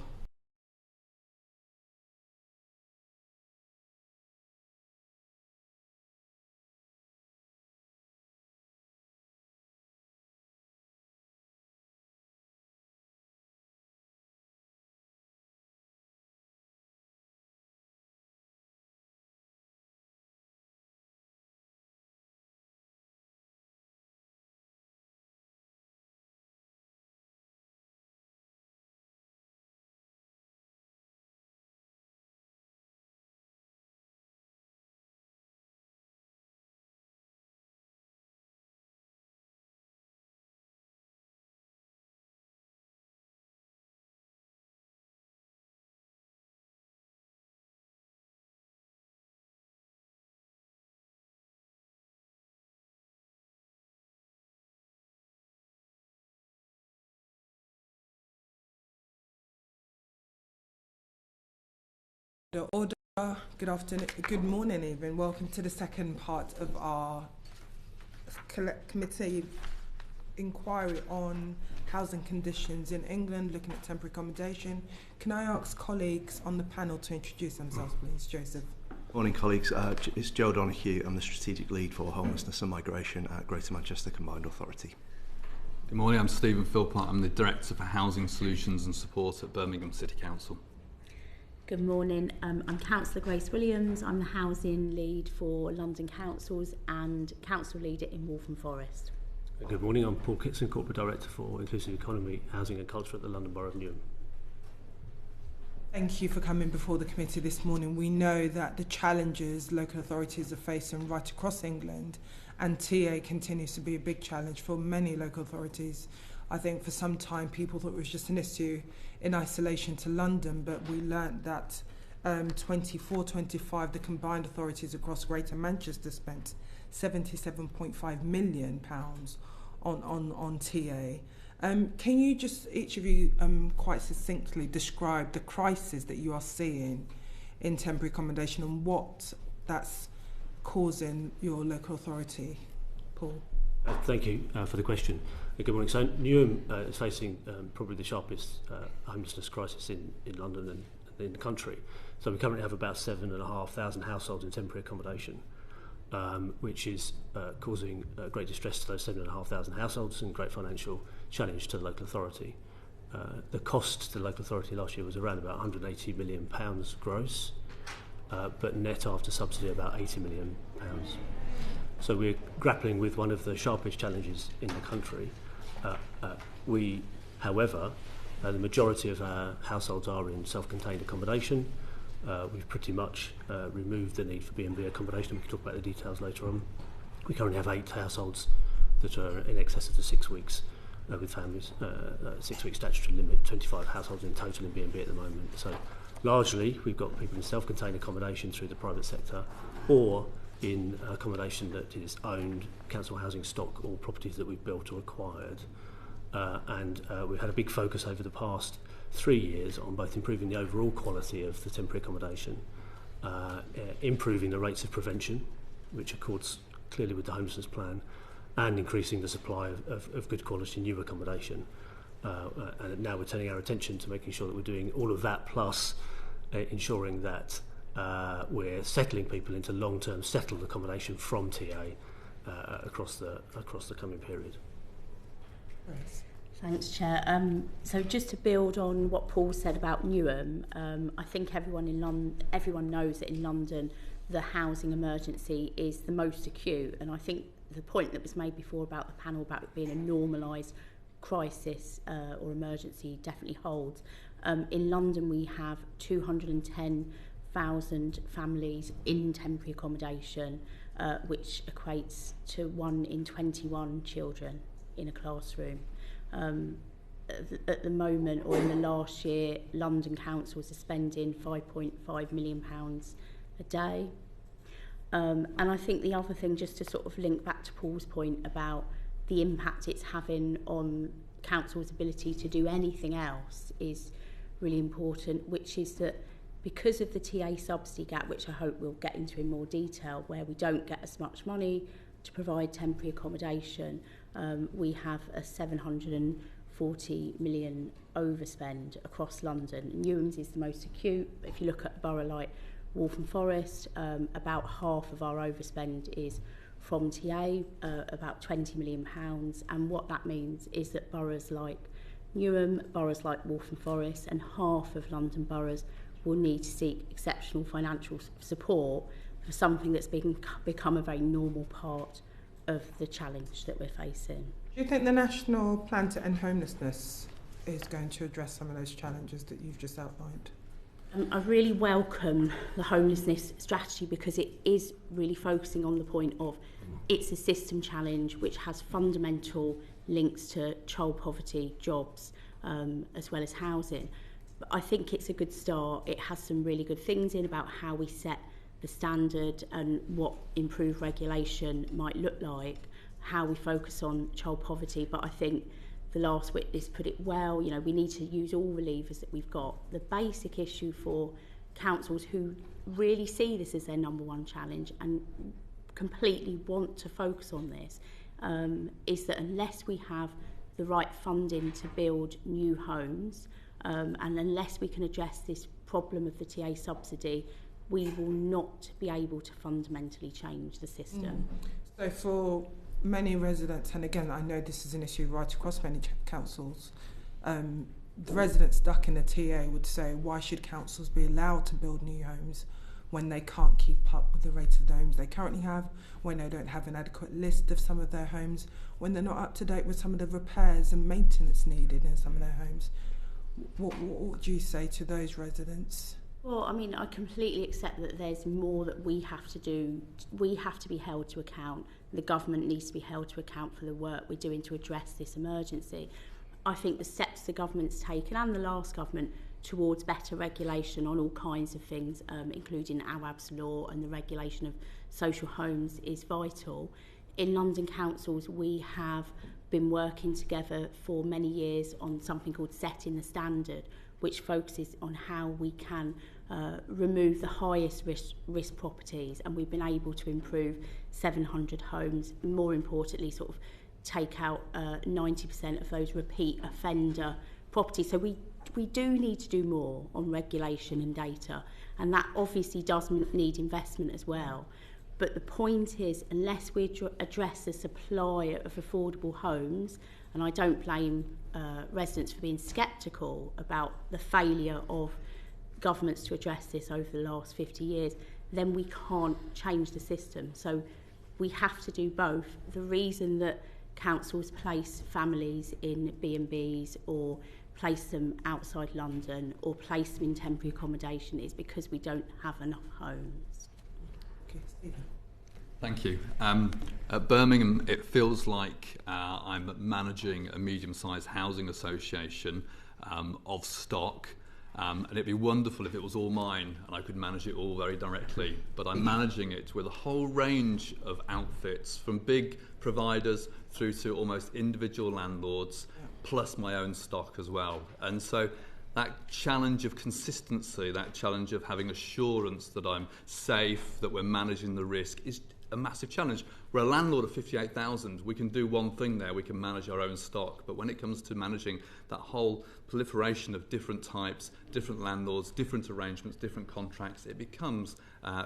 Good afternoon, good morning even. Welcome to the second part of our committee inquiry on housing conditions in England, looking at temporary accommodation. Can I ask colleagues on the panel to introduce themselves, please? Joseph. Morning, colleagues. It's Joe Donohue. I'm the Strategic Lead for Homelessness and Migration at Greater Manchester Combined Authority. Good morning, I'm Stephen Philpott. I'm the Director for Housing Solutions and Support at Birmingham City Council. Good morning, I'm Councillor Grace Williams. I'm the Housing Lead for London Councils and Council Leader in Waltham Forest. Good morning, I'm Paul Kitson, Corporate Director for Inclusive Economy, Housing and Culture at the London Borough of Newham. Thank you for coming before the committee this morning. We know that the challenges local authorities are facing right across England, and TA continues to be a big challenge for many local authorities. I think for some time people thought it was just an issue in isolation to London, but we learnt that 24-25 the combined authorities across Greater Manchester spent £77.5 million on TA. Can you just, each of you, quite succinctly describe the crisis that you are seeing in temporary accommodation and what that's causing your local authority? Paul. Thank you for the question. Good morning. So Newham is facing probably the sharpest homelessness crisis in London and in the country. So we currently have about 7,500 households in temporary accommodation, which is causing great distress to those 7,500 households and great financial challenge to the local authority. The cost to the local authority last year was around about £180 million gross, but net after subsidy about £80 million. So we're grappling with one of the sharpest challenges in the country. However, the majority of our households are in self-contained accommodation. We've pretty much removed the need for B&B accommodation. We can talk about the details later on. We currently have 8 households that are in excess of the 6 weeks with families, 6 week statutory limit, 25 households in total in B&B at the moment. So largely we've got people in self-contained accommodation through the private sector or in accommodation that is owned, council housing stock or properties that we've built or acquired. We've had a big focus over the past 3 years on both improving the overall quality of the temporary accommodation, improving the rates of prevention, which accords clearly with the homelessness plan, and increasing the supply of good quality new accommodation. And now we're turning our attention to making sure that we're doing all of that, plus ensuring that we're settling people into long-term settled accommodation from TA across the coming period. Thanks, Chair. So just to build on what Paul said about Newham, I think everyone knows that in London the housing emergency is the most acute, and I think the point that was made before about the panel about it being a normalised crisis or emergency definitely holds. In London we have 210,000 families in temporary accommodation, which equates to 1 in 21 children in a classroom. At the moment, or in the last year, London councils are spending £5.5 million a day. And I think the other thing, just to sort of link back to Paul's point about the impact it's having on councils' ability to do anything else, is really important, which is that because of the TA subsidy gap, which I hope we'll get into in more detail, where we don't get as much money to provide temporary accommodation, we have a 740 million overspend across London. Newham's is the most acute. If you look at a borough like Waltham Forest, about half of our overspend is from TA, about £20 million. And what that means is that boroughs like Newham, boroughs like Waltham Forest, and half of London boroughs will need to seek exceptional financial support for something that's become a very normal part of the challenge that we're facing. Do you think the National Plan to End Homelessness is going to address some of those challenges that you've just outlined? I really welcome the homelessness strategy because it is really focusing on the point of it's a system challenge which has fundamental links to child poverty, jobs, as well as housing. But I think it's a good start. It has some really good things in about how we set the standard and what improved regulation might look like, how we focus on child poverty. But I think the last witness put it well, you know, we need to use all the levers that we've got. The basic issue for councils who really see this as their number one challenge and completely want to focus on this is that unless we have the right funding to build new homes and unless we can address this problem of the TA subsidy, we will not be able to fundamentally change the system. So for many residents, and again, I know this is an issue right across many councils, the residents stuck in the TA would say, why should councils be allowed to build new homes when they can't keep up with the rate of the homes they currently have, when they don't have an adequate list of some of their homes, when they're not up to date with some of the repairs and maintenance needed in some of their homes? What would you say to those residents? Well, I mean, I completely accept that there's more that we have to do. We have to be held to account. The government needs to be held to account for the work we're doing to address this emergency. I think the steps the government's taken, and the last government, towards better regulation on all kinds of things, including AWAB's law and the regulation of social homes, is vital. In London councils, we have been working together for many years on something called Setting the Standard, which focuses on how we can remove the highest risk properties, and we've been able to improve 700 homes. More importantly, sort of take out 90% of those repeat offender properties. So we do need to do more on regulation and data, and that obviously does need investment as well. But the point is, unless we address the supply of affordable homes, and I don't blame residents for being sceptical about the failure of governments to address this over the last 50 years, then we can't change the system. So we have to do both. The reason that councils place families in B&Bs or place them outside London or place them in temporary accommodation is because we don't have enough homes. Okay, Stephen. Thank you. At Birmingham, it feels like I'm managing a medium-sized housing association of stock, and it'd be wonderful if it was all mine and I could manage it all very directly, but I'm managing it with a whole range of outfits, from big providers through to almost individual landlords, plus my own stock as well. And so that challenge of consistency, that challenge of having assurance that I'm safe, that we're managing the risk, is a massive challenge. We're a landlord of 58,000. We can do one thing there. We can manage our own stock. But when it comes to managing that whole proliferation of different types, different landlords, different arrangements, different contracts, it becomes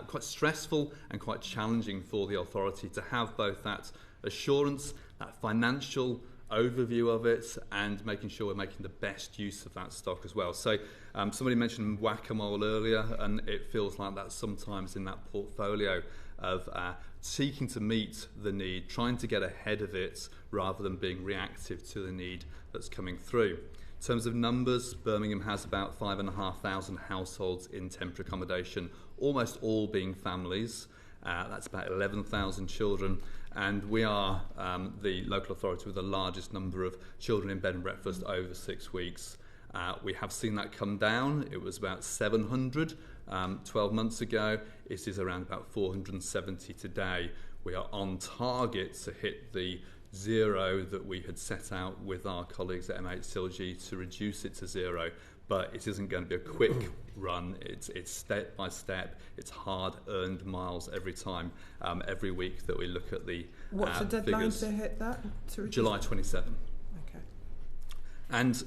quite stressful and quite challenging for the authority to have both that assurance, that financial overview of it, and making sure we're making the best use of that stock as well. So somebody mentioned whack-a-mole earlier, and it feels like that sometimes in that portfolio of seeking to meet the need, trying to get ahead of it rather than being reactive to the need that's coming through. In terms of numbers, Birmingham has about 5,500 households in temporary accommodation, almost all being families. That's about 11,000 children, and we are the local authority with the largest number of children in bed and breakfast over 6 weeks. We have seen that come down. It was about 700 12 months ago. It is around about 470 today. We are on target to hit the zero that we had set out with our colleagues at MHCLG to reduce it to zero but it isn't going to be a quick run. It's step by step. It's hard-earned miles every time, every week that we look at the What's the deadline figures. to hit that? July 27. Okay. And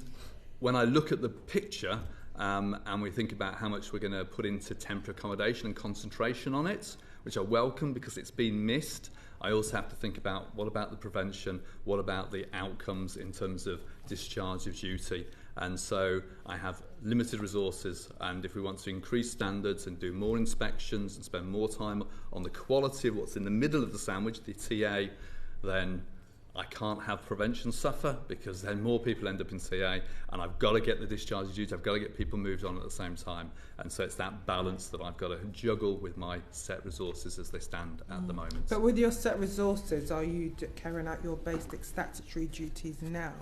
when I look at the picture and we think about how much we're going to put into temporary accommodation and concentration on it, which I welcome because it's been missed, I also have to think about what about the prevention, what about the outcomes in terms of discharge of duty. And so I have limited resources, and if we want to increase standards and do more inspections and spend more time on the quality of what's in the middle of the sandwich, the TA, then I can't have prevention suffer, because then more people end up in TA, and I've got to get the discharge of duty, I've got to get people moved on at the same time. And so it's that balance that I've got to juggle with my set resources as they stand at the moment. But with your set resources, are you carrying out your basic statutory duties now?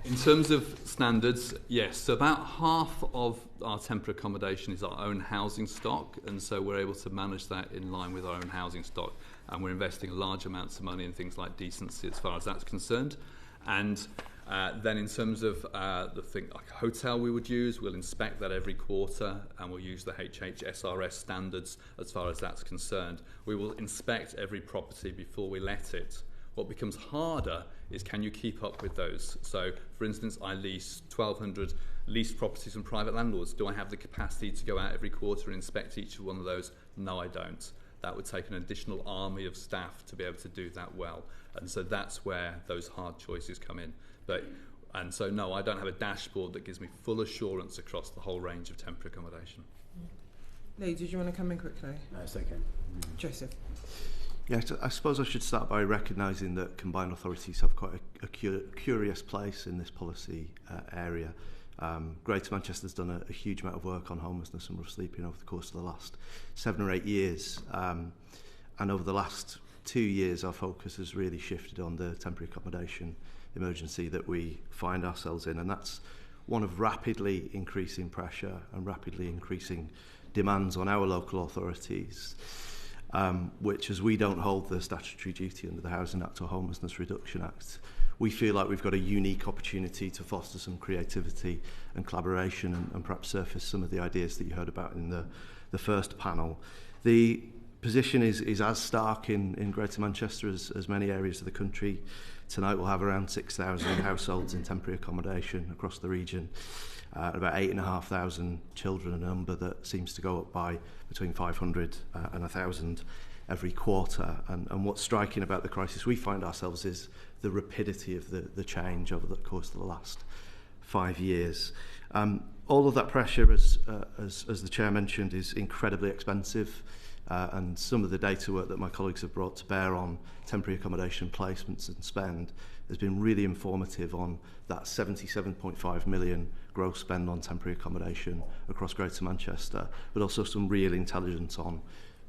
In terms of standards, yes. So about half of our temporary accommodation is our own housing stock, and so we're able to manage that in line with our own housing stock. And we're investing large amounts of money in things like decency as far as that's concerned. And then in terms of the thing like a hotel we would use, we'll inspect that every quarter, and we'll use the HHSRS standards as far as that's concerned. We will inspect every property before we let it. What becomes harder is, can you keep up with those? So, for instance, I lease 1,200 leased properties from private landlords. Do I have the capacity to go out every quarter and inspect each one of those? No, I don't. That would take an additional army of staff to be able to do that well. And so that's where those hard choices come in. And so, no, I don't have a dashboard that gives me full assurance across the whole range of temporary accommodation. Lee, did you want to come in quickly? No, it's okay. Joseph. Yes, I suppose I should start by recognising that combined authorities have quite a curious place in this policy area. Greater Manchester's done a huge amount of work on homelessness and rough sleeping over the course of the last 7 or 8 years. And over the last 2 years, our focus has really shifted on the temporary accommodation emergency that we find ourselves in. And that's one of rapidly increasing pressure and rapidly increasing demands on our local authorities. Which, as we don't hold the statutory duty under the Housing Act or Homelessness Reduction Act, we feel like we've got a unique opportunity to foster some creativity and collaboration and perhaps surface some of the ideas that you heard about in the first panel. The position is as stark in Greater Manchester as many areas of the country. Tonight we'll have around 6,000 households in temporary accommodation across the region. About 8,500 children, a number that seems to go up by between 500 and 1,000 every quarter. And what's striking about the crisis we find ourselves is the rapidity of the change over the course of the last 5 years. All of that pressure, as the Chair mentioned, is incredibly expensive. And some of the data work that my colleagues have brought to bear on temporary accommodation placements and spend has been really informative on that 77.5 million gross spend on temporary accommodation across Greater Manchester, but also some real intelligence on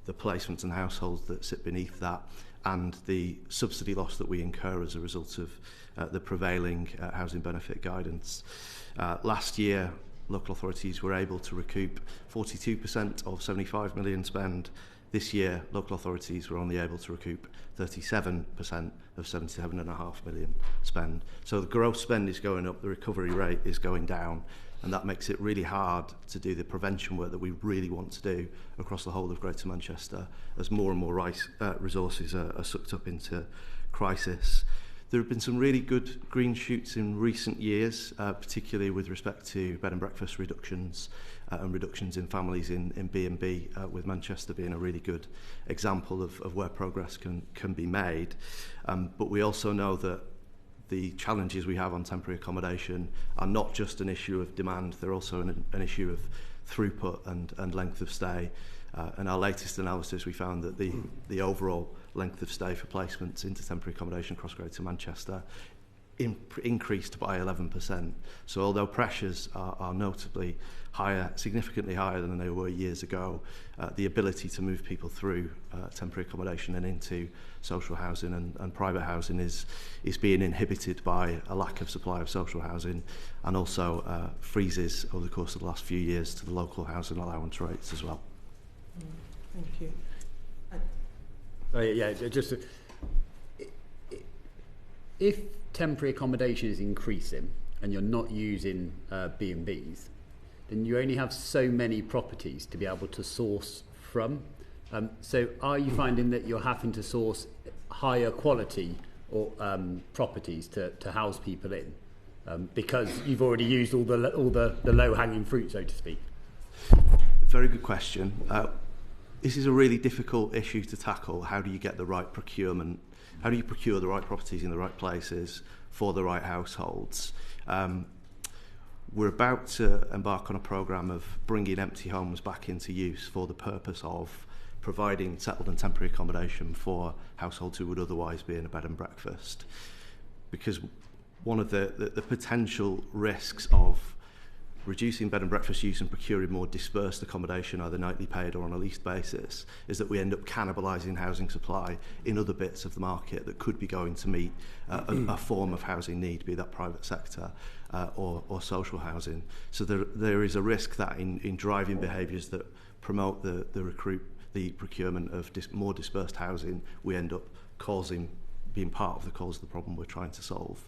the placements and households that sit beneath that, and the subsidy loss that we incur as a result of the prevailing housing benefit guidance. Last year, local authorities were able to recoup 42% of 75 million spend. This year, local authorities were only able to recoup 37% of 77.5 million spend. So the gross spend is going up, the recovery rate is going down, and that makes it really hard to do the prevention work that we really want to do across the whole of Greater Manchester as more and more resources are sucked up into crisis. There have been some really good green shoots in recent years, particularly with respect to bed and breakfast reductions and reductions in families in B&B, with Manchester being a really good example of where progress can be made. But we also know that the challenges we have on temporary accommodation are not just an issue of demand, they're also an issue of throughput and length of stay. In our latest analysis, we found that the overall length of stay for placements into temporary accommodation across Greater Manchester increased by 11%. So although pressures are notably higher, significantly higher than they were years ago, the ability to move people through temporary accommodation and into social housing and private housing is being inhibited by a lack of supply of social housing, and also freezes over the course of the last few years to the local housing allowance rates as well. Thank you. If temporary accommodation is increasing and you're not using B&Bs, then you only have so many properties to be able to source from. So are you finding that you're having to source higher quality or properties to house people in because you've already used all the low-hanging fruit, so to speak? Very good question. This is a really difficult issue to tackle. How do you get the right procurement? How do you procure the right properties in the right places for the right households? We're about to embark on a programme of bringing empty homes back into use for the purpose of providing settled and temporary accommodation for households who would otherwise be in a bed and breakfast. Because one of the potential risks of reducing bed and breakfast use and procuring more dispersed accommodation, either nightly paid or on a leased basis, is that we end up cannibalising housing supply in other bits of the market that could be going to meet a form of housing need, be that private sector or social housing. So there is a risk that in driving behaviours that promote the procurement of more dispersed housing, we end up being part of the cause of the problem we're trying to solve.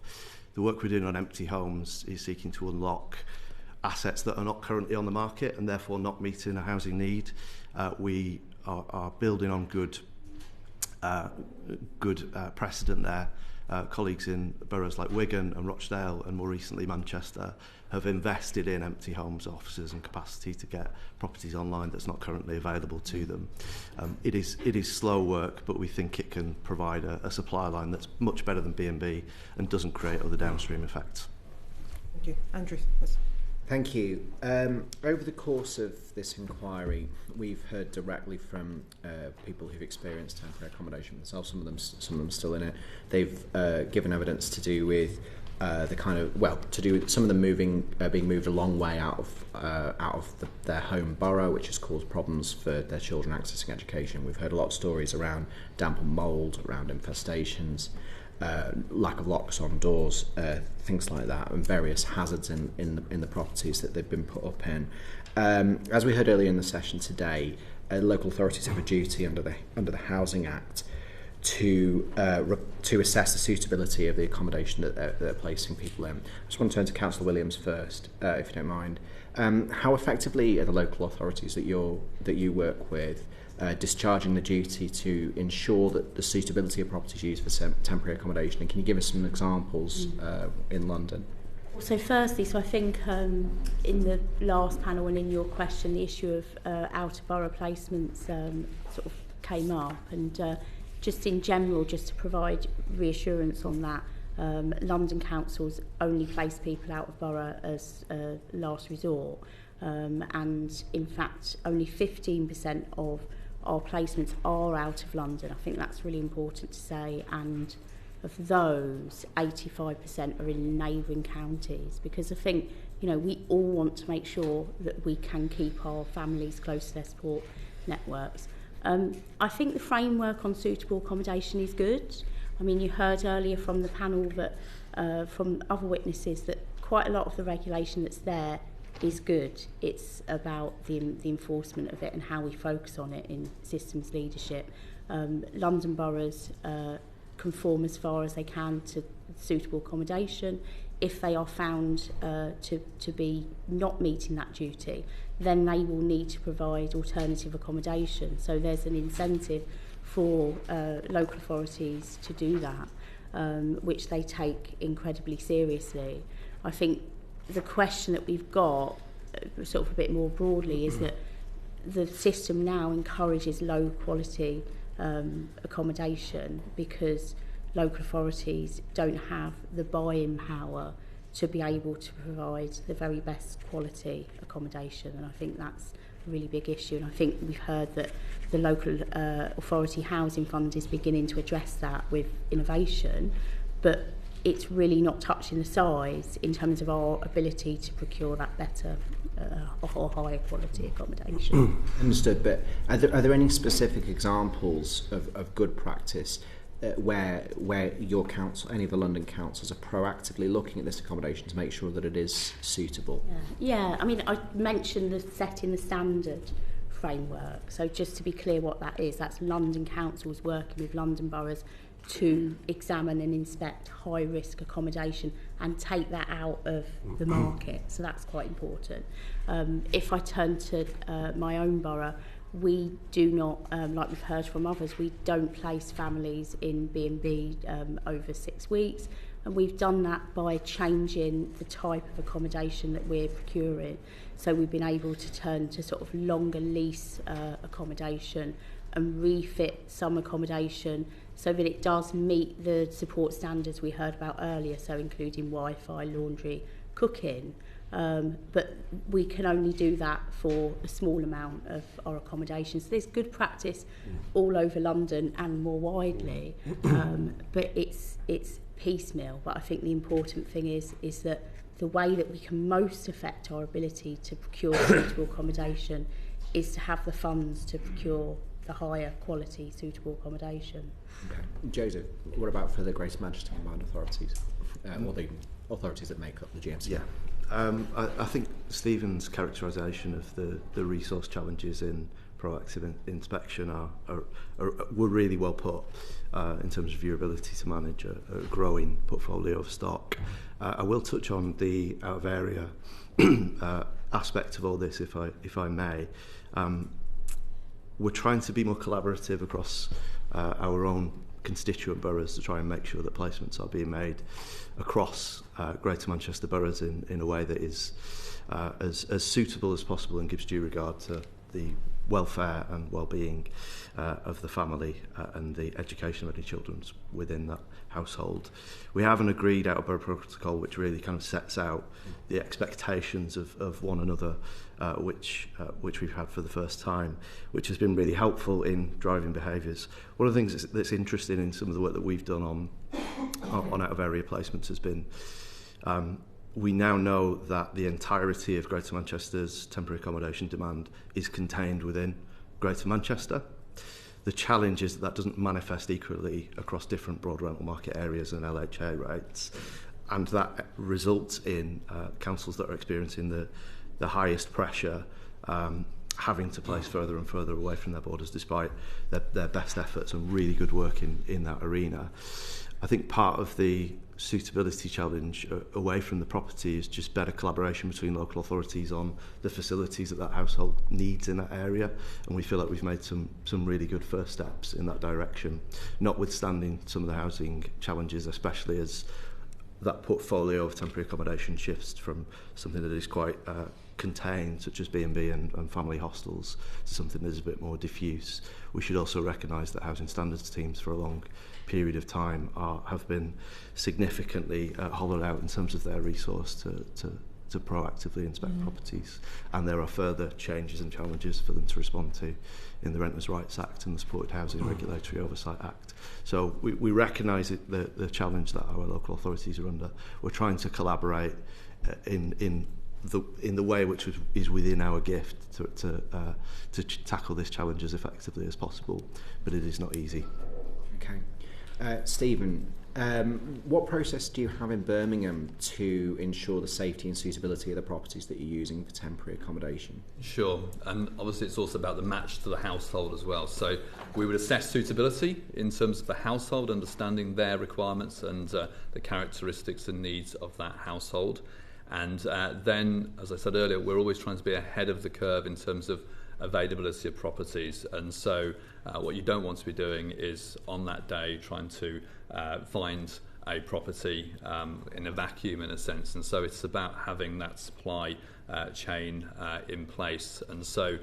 The work we're doing on empty homes is seeking to unlock assets that are not currently on the market and therefore not meeting a housing need. We are building on good precedent there. Colleagues in boroughs like Wigan and Rochdale and more recently Manchester have invested in empty homes, offices and capacity to get properties online that's not currently available to them. It is slow work, but we think it can provide a supply line that's much better than B&B and doesn't create other downstream effects. Thank you. Andrew. Thank you. Over the course of this inquiry, we've heard directly from people who've experienced temporary accommodation themselves. Some of them still in it. They've given evidence to do with some of them being moved a long way out of their home borough, which has caused problems for their children accessing education. We've heard a lot of stories around damp and mould, around infestations, lack of locks on doors, things like that, and various hazards in the properties that they've been put up in. As we heard earlier in the session today, local authorities have a duty under the Housing Act to assess the suitability of the accommodation that they're placing people in. I just want to turn to Councillor Williams first, if you don't mind. How effectively are the local authorities that you work with discharging the duty to ensure that the suitability of properties used for temporary accommodation? And can you give us some examples in London? So firstly, I think in the last panel and in your question, the issue of out-of-borough placements sort of came up, and just in general, just to provide reassurance on that, London councils only place people out of borough as a last resort, and in fact only 15% of our placements are out of London. I think that's really important to say, and of those 85% are in neighbouring counties, because I think we all want to make sure that we can keep our families close to their support networks. I think the framework on suitable accommodation is good. I mean, you heard earlier from the panel that from other witnesses that quite a lot of the regulation that's there is good. It's about the enforcement of it and how we focus on it in systems leadership. London boroughs conform as far as they can to suitable accommodation. If they are found to be not meeting that duty, then they will need to provide alternative accommodation. So there's an incentive for local authorities to do that, which they take incredibly seriously. I think the question that we've got, sort of a bit more broadly, is that the system now encourages low quality accommodation because local authorities don't have the buying power to be able to provide the very best quality accommodation, and I think that's a really big issue. And I think we've heard that the local authority housing fund is beginning to address that with innovation, but it's really not touching the size in terms of our ability to procure that better or higher quality accommodation. Understood, but are there any specific examples of good practice where your council, any of the London councils, are proactively looking at this accommodation to make sure that it is suitable? Yeah. I mean, I mentioned the setting the standard framework. So just to be clear what that is, that's London councils working with London boroughs to examine and inspect high-risk accommodation and take that out of the market. So that's quite important. If I turn to my own borough, we do not, like we've heard from others, we don't place families in B&B over 6 weeks. And we've done that by changing the type of accommodation that we're procuring. So we've been able to turn to sort of longer lease accommodation and refit some accommodation so that it does meet the support standards we heard about earlier, so including Wi-Fi, laundry, cooking. But we can only do that for a small amount of our accommodation. So there's good practice all over London and more widely, but it's piecemeal. But I think the important thing is that the way that we can most affect our ability to procure suitable accommodation is to have the funds to procure the higher quality suitable accommodation. Okay. Joseph, what about for the Greater Manchester Combined Authorities, or the authorities that make up the GMC? Yeah. I think Stephen's characterisation of the resource challenges in proactive inspection were really well put in terms of your ability to manage a growing portfolio of stock. I will touch on the out of area aspect of all this, if I may. We're trying to be more collaborative across our own constituent boroughs to try and make sure that placements are being made across Greater Manchester boroughs in a way that is as suitable as possible and gives due regard to the welfare and well-being of the family and the education of any children within that household. We have an agreed out-of-borough protocol which really kind of sets out the expectations of one another, which we've had for the first time, which has been really helpful in driving behaviours. One of the things that's interesting in some of the work that we've done on out-of-area placements has been we now know that the entirety of Greater Manchester's temporary accommodation demand is contained within Greater Manchester. The challenge is that doesn't manifest equally across different broad rental market areas and LHA rates, and that results in councils that are experiencing the highest pressure having to place further and further away from their borders despite their best efforts and really good work in that arena. I think part of the suitability challenge away from the property is just better collaboration between local authorities on the facilities that household needs in that area, and we feel like we've made some really good first steps in that direction, notwithstanding some of the housing challenges, especially as that portfolio of temporary accommodation shifts from something that is quite contained, such as B&B and family hostels, to something that is a bit more diffuse. We should also recognise that housing standards teams for a long period of time have been significantly hollowed out in terms of their resource to proactively inspect properties, and there are further changes and challenges for them to respond to in the Renters' Rights Act and the Supported Housing Regulatory Oversight Act. So we recognise the challenge that our local authorities are under. We're trying to collaborate in the way which is within our gift to tackle this challenge as effectively as possible, but it is not easy. Okay. Stephen, what process do you have in Birmingham to ensure the safety and suitability of the properties that you're using for temporary accommodation? Sure, and obviously it's also about the match to the household as well. So we would assess suitability in terms of the household, understanding their requirements and the characteristics and needs of that household. And then, as I said earlier, we're always trying to be ahead of the curve in terms of availability of properties, and so what you don't want to be doing is on that day trying to find a property in a vacuum in a sense, and so it's about having that supply chain in place. And so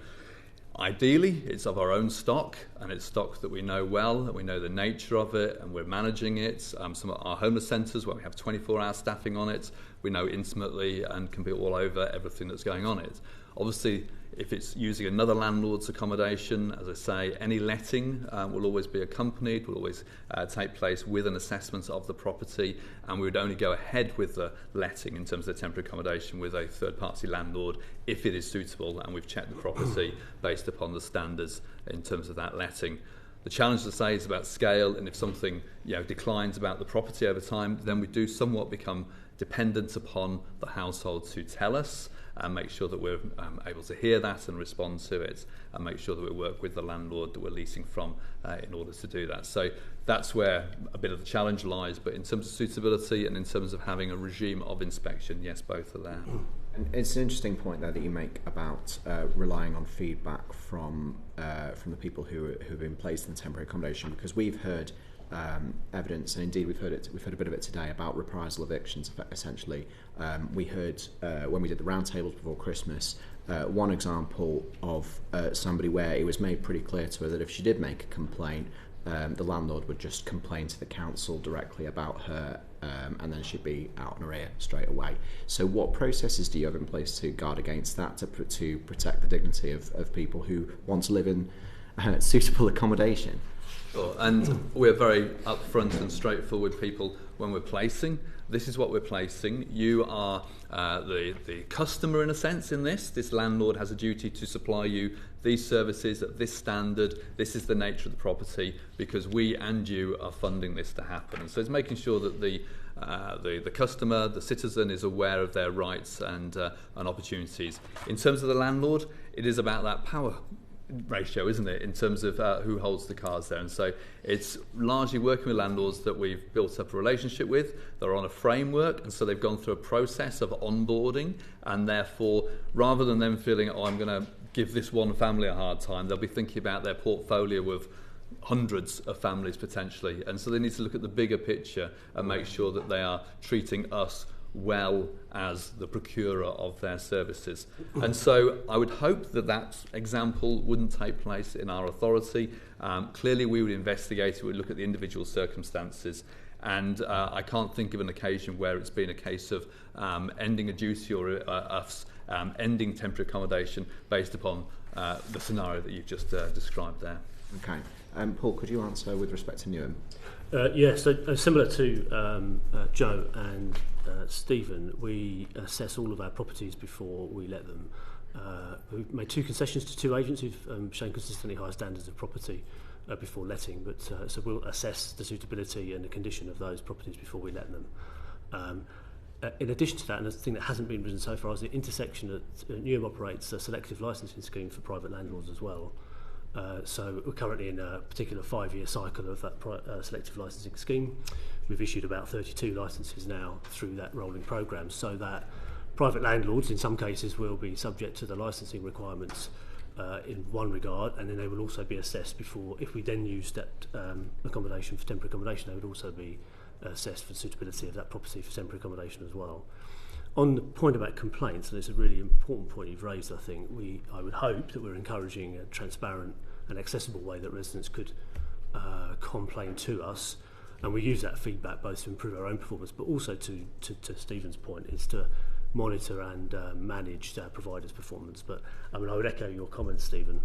ideally it's of our own stock, and it's stock that we know well, that we know the nature of it, and we're managing it. Some of our homeless centres where we have 24-hour staffing on it, we know intimately and can be all over everything that's going on it. Obviously, if it's using another landlord's accommodation, as I say, any letting will always be accompanied, will always take place with an assessment of the property, and we would only go ahead with the letting in terms of the temporary accommodation with a third-party landlord if it is suitable and we've checked the property based upon the standards in terms of that letting. The challenge, to say, is about scale, and if something declines about the property over time, then we do somewhat become dependent upon the household to tell us. and make sure that we're able to hear that and respond to it, and make sure that we work with the landlord that we're leasing from in order to do that. So that's where a bit of the challenge lies, but in terms of suitability and in terms of having a regime of inspection, yes, both are there. And it's an interesting point there that you make about relying on feedback from the people who have been placed in temporary accommodation, because we've heard evidence, and indeed we've heard a bit of it today about reprisal evictions. Essentially, we heard when we did the roundtables before Christmas, one example of somebody where it was made pretty clear to her that if she did make a complaint, the landlord would just complain to the council directly about her, and then she'd be out on her ear straight away. So what processes do you have in place to guard against that, to protect the dignity of people who want to live in suitable accommodation? Sure. And we're very upfront and straightforward with people when we're placing. This is what we're placing. You are the customer in a sense in this. This landlord has a duty to supply you these services at this standard. This is the nature of the property because we and you are funding this to happen. And so it's making sure that the customer, the citizen, is aware of their rights and opportunities. In terms of the landlord, it is about that power ratio, isn't it, in terms of who holds the cards there. And so it's largely working with landlords that we've built up a relationship with. They're on a framework, and so they've gone through a process of onboarding, and therefore rather than them feeling, oh, I'm going to give this one family a hard time, they'll be thinking about their portfolio of hundreds of families potentially, and so they need to look at the bigger picture and make sure that they are treating us well as the procurer of their services. And so I would hope that that example wouldn't take place in our authority. Clearly we would investigate it, we'd look at the individual circumstances, and I can't think of an occasion where it's been a case of ending a duty or us ending temporary accommodation based upon the scenario that you've just described there. Okay. Paul, could you answer with respect to Newham? Yes, so, similar to Joe and Stephen, we assess all of our properties before we let them. We've made 2 concessions to 2 agents who've shown consistently high standards of property before letting, but so we'll assess the suitability and the condition of those properties before we let them. In addition to that, and the thing that hasn't been written so far, is the intersection that Newham operates a selective licensing scheme for private landlords as well. So we're currently in a particular 5-year cycle of that selective licensing scheme. We've issued about 32 licences now through that rolling programme, so that private landlords in some cases will be subject to the licensing requirements in one regard, and then they will also be assessed before, if we then use that accommodation for temporary accommodation, they would also be assessed for suitability of that property for temporary accommodation as well. On the point about complaints, and it's a really important point you've raised, I think, I would hope that we're encouraging a transparent and accessible way that residents could complain to us, and we use that feedback both to improve our own performance, but also to Stephen's point, is to monitor and manage our providers' performance. But I mean, I would echo your comments, Stephen.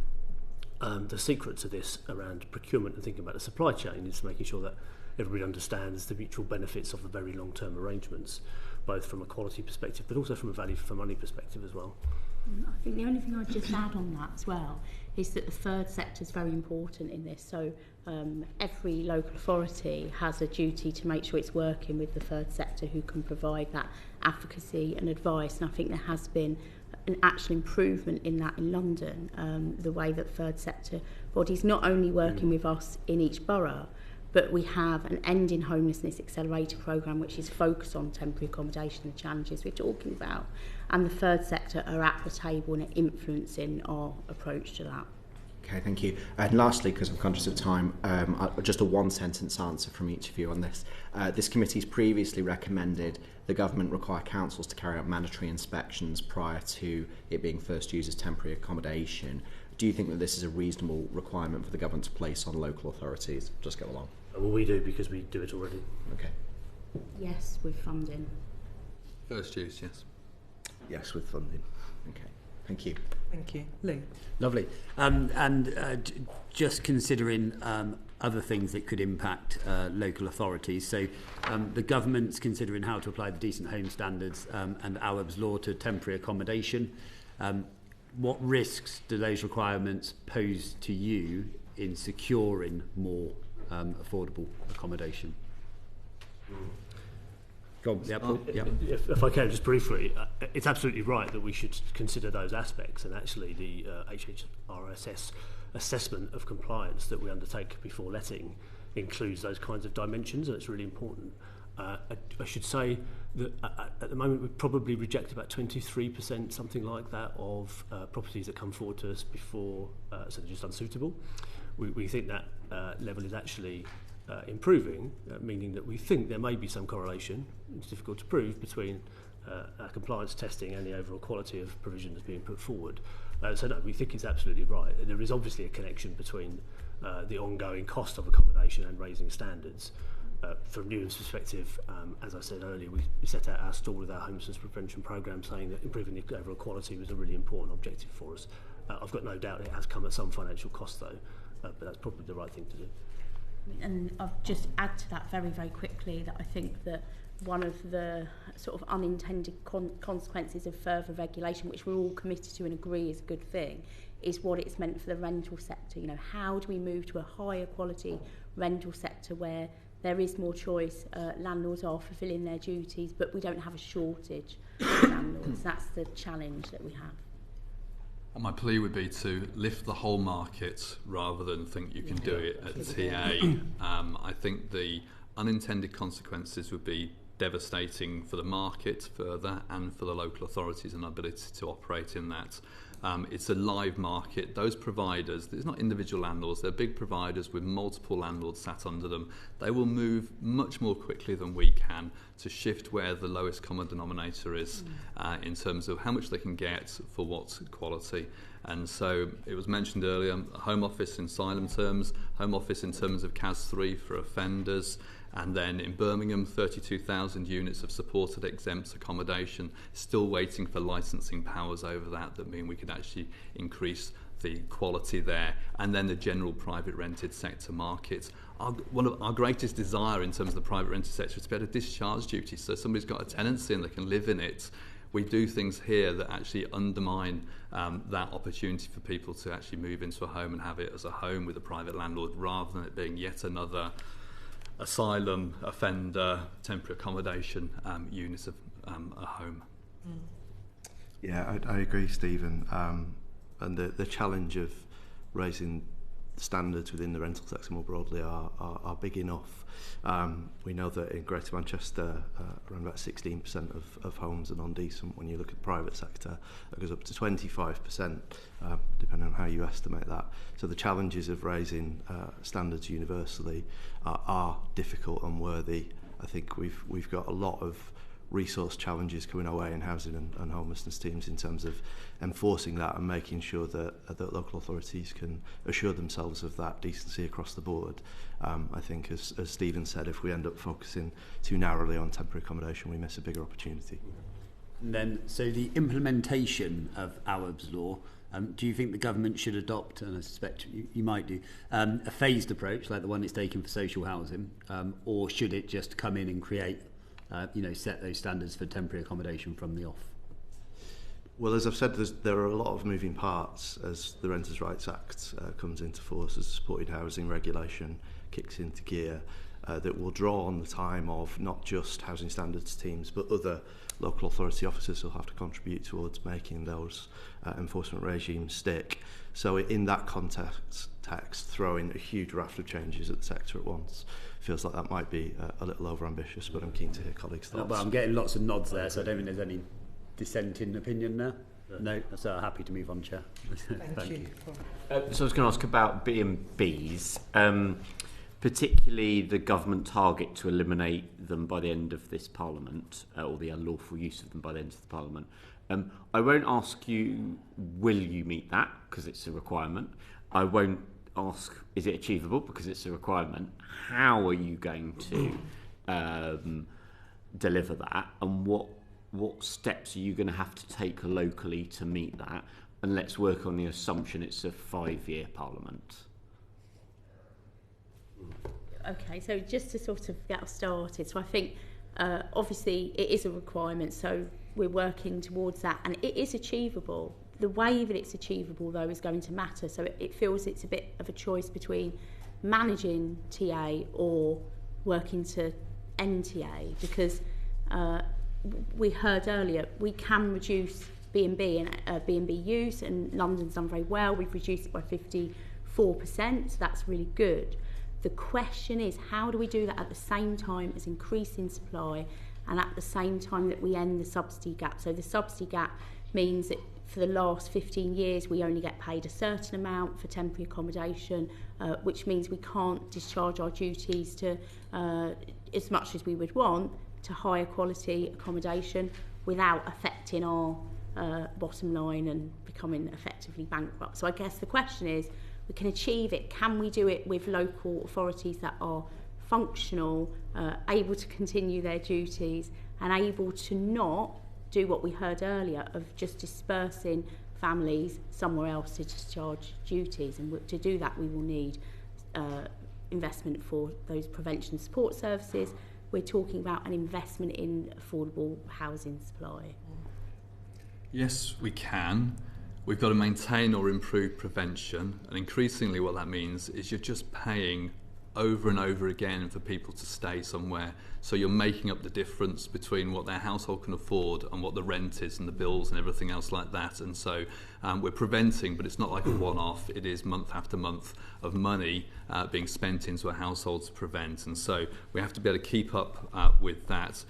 The secret to this around procurement and thinking about the supply chain is making sure that everybody understands the mutual benefits of the very long-term arrangements, both from a quality perspective but also from a value for money perspective as well. I think the only thing I'd just add on that as well is that the third sector is very important in this. So every local authority has a duty to make sure it's working with the third sector who can provide that advocacy and advice. And I think there has been an actual improvement in that in London, the way that third sector bodies not only working with us in each borough, but we have an Ending Homelessness Accelerator programme which is focused on temporary accommodation and the challenges we're talking about. And the third sector are at the table and are influencing our approach to that. Okay, thank you. And lastly, because I'm conscious of time, just a one-sentence answer from each of you on this. This committee's previously recommended the government require councils to carry out mandatory inspections prior to it being first used as temporary accommodation. Do you think that this is a reasonable requirement for the government to place on local authorities? Just go along. Well, we do because we do it already. Okay. Yes, with funding. First use, yes. Yes, with funding. Okay. Thank you. Thank you. Lee. Lovely. Just considering other things that could impact local authorities. So the government's considering how to apply the Decent Home Standards and AWAB's law to temporary accommodation. What risks do those requirements pose to you in securing more affordable accommodation? If I can, just briefly, it's absolutely right that we should consider those aspects, and actually the HHRSS assessment of compliance that we undertake before letting includes those kinds of dimensions, and it's really important. I should say that at the moment we probably reject about 23%, something like that, of properties that come forward to us before, so they're just unsuitable. We think that level is actually improving, meaning that we think there may be some correlation, it's difficult to prove, between our compliance testing and the overall quality of provision that's being put forward. So no, we think it's absolutely right. There is obviously a connection between the ongoing cost of accommodation and raising standards. From Newham's perspective, as I said earlier, we set out our stall with our homelessness prevention programme, saying that improving the overall quality was a really important objective for us. I've got no doubt it has come at some financial cost though, but that's probably the right thing to do. And I'll just add to that very, very quickly that I think that one of the sort of unintended consequences of further regulation, which we're all committed to and agree is a good thing, is what it's meant for the rental sector. You know, how do we move to a higher quality rental sector where there is more choice, landlords are fulfilling their duties, but we don't have a shortage of landlords. That's the challenge that we have. And my plea would be to lift the whole market rather than think you can do it at TA. I think the unintended consequences would be devastating for the market further and for the local authorities and ability to operate in that. It's a live market. Those providers, it's not individual landlords, they're big providers with multiple landlords sat under them. They will move much more quickly than we can to shift where the lowest common denominator is in terms of how much they can get for what quality. And so it was mentioned earlier, Home Office in asylum terms, Home Office in terms of CAS 3 for offenders, and then in Birmingham 32,000 units of supported exempt accommodation, still waiting for licensing powers over that mean we could actually increase the quality there. And then the general private rented sector market. One of our greatest desire in terms of the private rented sector is to be able to discharge duties, so somebody's got a tenancy and they can live in it. We do things here that actually undermine that opportunity for people to actually move into a home and have it as a home with a private landlord, rather than it being yet another asylum, offender, temporary accommodation unit of a home. Yeah, I agree, Stephen. And the challenge of raising standards within the rental sector more broadly are big enough. We know that in Greater Manchester, around about 16% of homes are non-decent. When you look at the private sector, it goes up to 25%, depending on how you estimate that. So the challenges of raising standards universally are difficult and worthy. I think we've got a lot of resource challenges coming our way in housing and homelessness teams in terms of enforcing that and making sure that local authorities can assure themselves of that decency across the board. I think, as Stephen said, if we end up focusing too narrowly on temporary accommodation, we miss a bigger opportunity. And then, so the implementation of Awab's law, do you think the government should adopt, and I suspect you might do, a phased approach like the one it's taken for social housing, or should it just come in and create set those standards for temporary accommodation from the off? Well, as I've said, there are a lot of moving parts as the Renters' Rights Act comes into force, as supported housing regulation kicks into gear, that will draw on the time of not just housing standards teams, but other local authority officers who will have to contribute towards making those enforcement regimes stick. So in that context, throwing a huge raft of changes at the sector at once feels like that might be a little overambitious, but I'm keen to hear colleagues' thoughts. But I'm getting lots of nods there, so I don't think there's any dissenting opinion there. No, so happy to move on, Chair. Thank you. So I was going to ask about B&Bs, particularly the government target to eliminate them by the end of this Parliament, or the unlawful use of them by the end of the Parliament. I won't ask you, will you meet that, because it's a requirement. I won't ask, is it achievable, because it's a requirement. How are you going to deliver that, and what steps are you going to have to take locally to meet that? And let's work on the assumption it's a 5-year Parliament. Okay, so just to sort of get us started, so I think obviously it is a requirement, so we're working towards that, and it is achievable. The way that it's achievable, though, is going to matter, so it feels it's a bit of a choice between managing TA or working to end TA, because we heard earlier, we can reduce B&B and B&B use, and London's done very well. We've reduced it by 54%, so that's really good. The question is, how do we do that at the same time as increasing supply and at the same time that we end the subsidy gap? So the subsidy gap means that for the last 15 years we only get paid a certain amount for temporary accommodation, which means we can't discharge our duties to as much as we would want to higher quality accommodation without affecting our bottom line and becoming effectively bankrupt. So I guess the question is, we can achieve it. Can we do it with local authorities that are functional, able to continue their duties and able to not do what we heard earlier of just dispersing families somewhere else to discharge duties? And to do that, we will need investment for those prevention support services. We're talking about an investment in affordable housing supply. Yes, we can. We've got to maintain or improve prevention, and increasingly what that means is you're just paying over and over again for people to stay somewhere, so you're making up the difference between what their household can afford and what the rent is and the bills and everything else like that. And so we're preventing, but it's not like a one-off. It is month after month of money being spent into a household to prevent, and so we have to be able to keep up with that.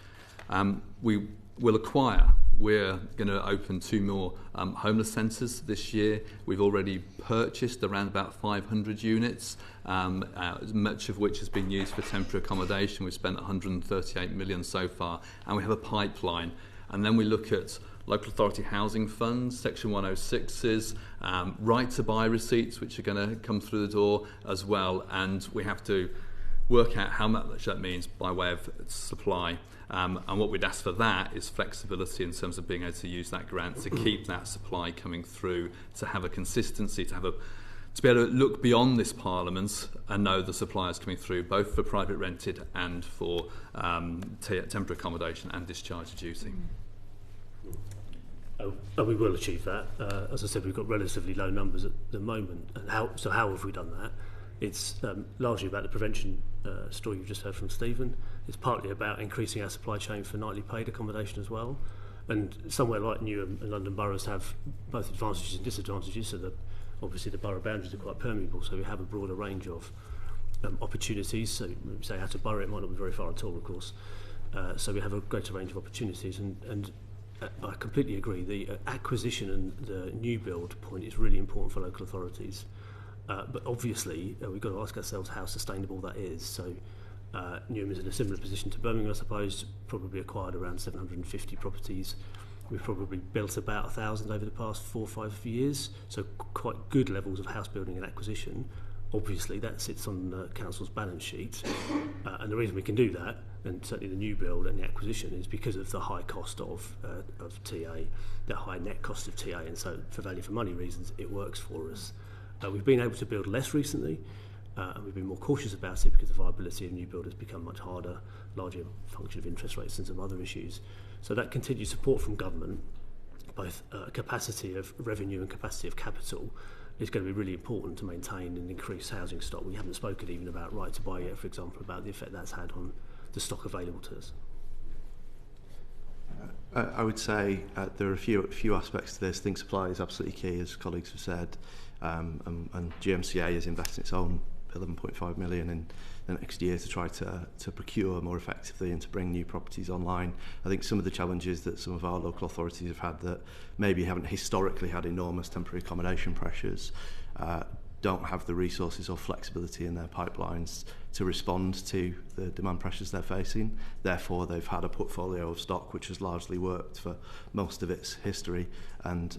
We will acquire. We're going to open 2 more homeless centres this year. We've already purchased around about 500 units, much of which has been used for temporary accommodation. We've spent 138 million so far, and we have a pipeline. And then we look at local authority housing funds, Section 106s, right to buy receipts, which are going to come through the door as well. And we have to work out how much that means by way of supply. And what we'd ask for that is flexibility in terms of being able to use that grant to keep that supply coming through, to have a consistency, to be able to look beyond this Parliament and know the supply is coming through, both for private rented and for temporary accommodation and discharge of duty. And we will achieve that. As I said, we've got relatively low numbers at the moment. And how have we done that? It's largely about the prevention story you've just heard from Stephen. It's partly about increasing our supply chain for nightly paid accommodation as well. And somewhere like Newham and London boroughs have both advantages and disadvantages, so obviously the borough boundaries are quite permeable, so we have a broader range of opportunities. So say out of borough, it might not be very far at all, of course. So we have a greater range of opportunities, and I completely agree. The acquisition and the new build point is really important for local authorities. But obviously, we've got to ask ourselves how sustainable that is. So Newham is in a similar position to Birmingham, I suppose, probably acquired around 750 properties. We've probably built about 1,000 over the past 4 or 5 years, so quite good levels of house building and acquisition. Obviously, that sits on the council's balance sheet, and the reason we can do that, and certainly the new build and the acquisition, is because of the high cost of TA, the high net cost of TA, and so for value for money reasons, it works for us. We've been able to build less recently, and we've been more cautious about it because the viability of new build has become much harder, largely a function of interest rates and some other issues. So that continued support from government, both capacity of revenue and capacity of capital, is going to be really important to maintain and increase housing stock. We haven't spoken even about right to buy yet, for example, about the effect that's had on the stock available to us. I would say there are a few aspects to this. I think supply is absolutely key, as colleagues have said, and GMCA is investing its own 11.5 million in the next year to try to procure more effectively and to bring new properties online. I think some of the challenges that some of our local authorities have had that maybe haven't historically had enormous temporary accommodation pressures don't have the resources or flexibility in their pipelines to respond to the demand pressures they're facing. Therefore, they've had a portfolio of stock which has largely worked for most of its history, and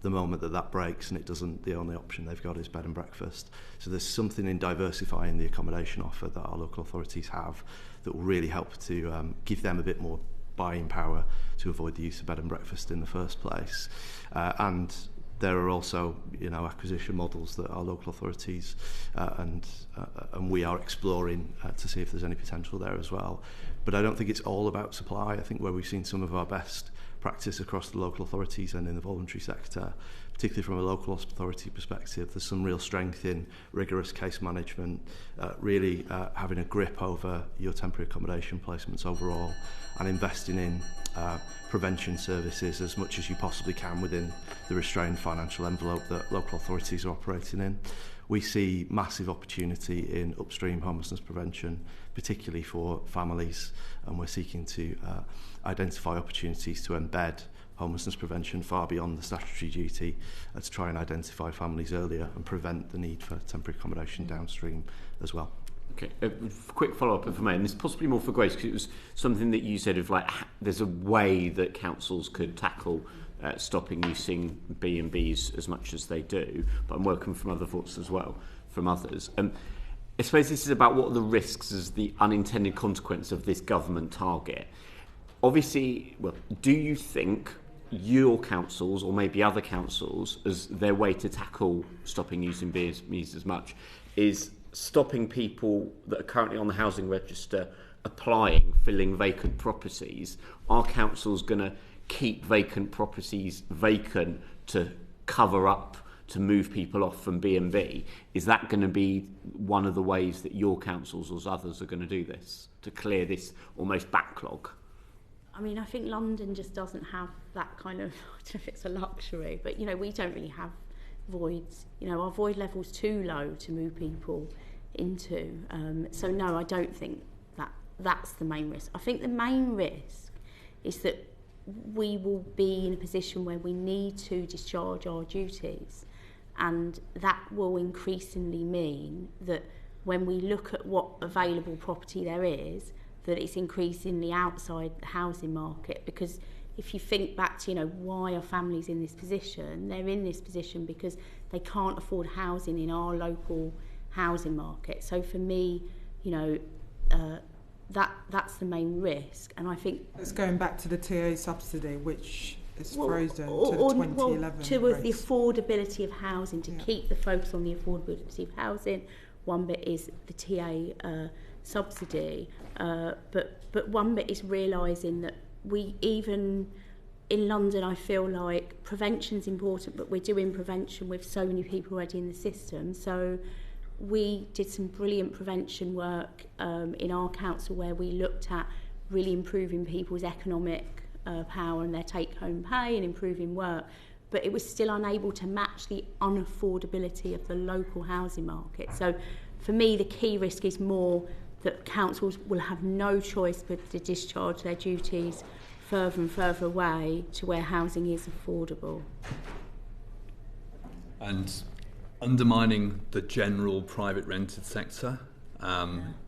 the moment that breaks and it doesn't, the only option they've got is bed and breakfast. So there's something in diversifying the accommodation offer that our local authorities have that will really help to give them a bit more buying power to avoid the use of bed and breakfast in the first place. And there are also, acquisition models that our local authorities and we are exploring to see if there's any potential there as well. But I don't think it's all about supply. I think where we've seen some of our best practice across the local authorities and in the voluntary sector, particularly from a local authority perspective, there's some real strength in rigorous case management, really having a grip over your temporary accommodation placements overall, and investing in prevention services as much as you possibly can within the restrained financial envelope that local authorities are operating in. We see massive opportunity in upstream homelessness prevention, particularly for families, and we're seeking to identify opportunities to embed homelessness prevention far beyond the statutory duty to try and identify families earlier and prevent the need for temporary accommodation downstream as well. Okay, a quick follow-up if I may, and this is possibly more for Grace, because it was something that you said of like there's a way that councils could tackle stopping using B&Bs as much as they do, but I'm working from other thoughts as well, from others. I suppose this is about what are the risks as the unintended consequence of this government target. Obviously, well, do you think your councils, or maybe other councils, as their way to tackle stopping using B&Bs as much, is stopping people that are currently on the housing register applying, filling vacant properties? Are councils going to keep vacant properties vacant to cover up, to move people off from B&B? Is that going to be one of the ways that your councils or others are going to do this, to clear this almost backlog? I mean, I think London just doesn't have that kind of, I don't know if it's a luxury, but, you know, we don't really have voids. You know, our void level's too low to move people into. So, no, I don't think that that's the main risk. I think the main risk is that we will be in a position where we need to discharge our duties, and that will increasingly mean that when we look at what available property there is, that it's increasingly outside the housing market. Because if you think back to, you know, why are families in this position? They're in this position because they can't afford housing in our local housing market. So for me, you know, that's the main risk. And I think it's going back to the TA subsidy, which is frozen to 2011. To the affordability of housing, to keep the focus on the affordability of housing. One bit is the TA subsidy, but one bit is realising that we, even in London, I feel like prevention's important, but we're doing prevention with so many people already in the system. So we did some brilliant prevention work in our council, where we looked at really improving people's economic power and their take-home pay and improving work, but it was still unable to match the unaffordability of the local housing market. So for me, the key risk is more that councils will have no choice but to discharge their duties further and further away to where housing is affordable. And undermining the general private rented sector,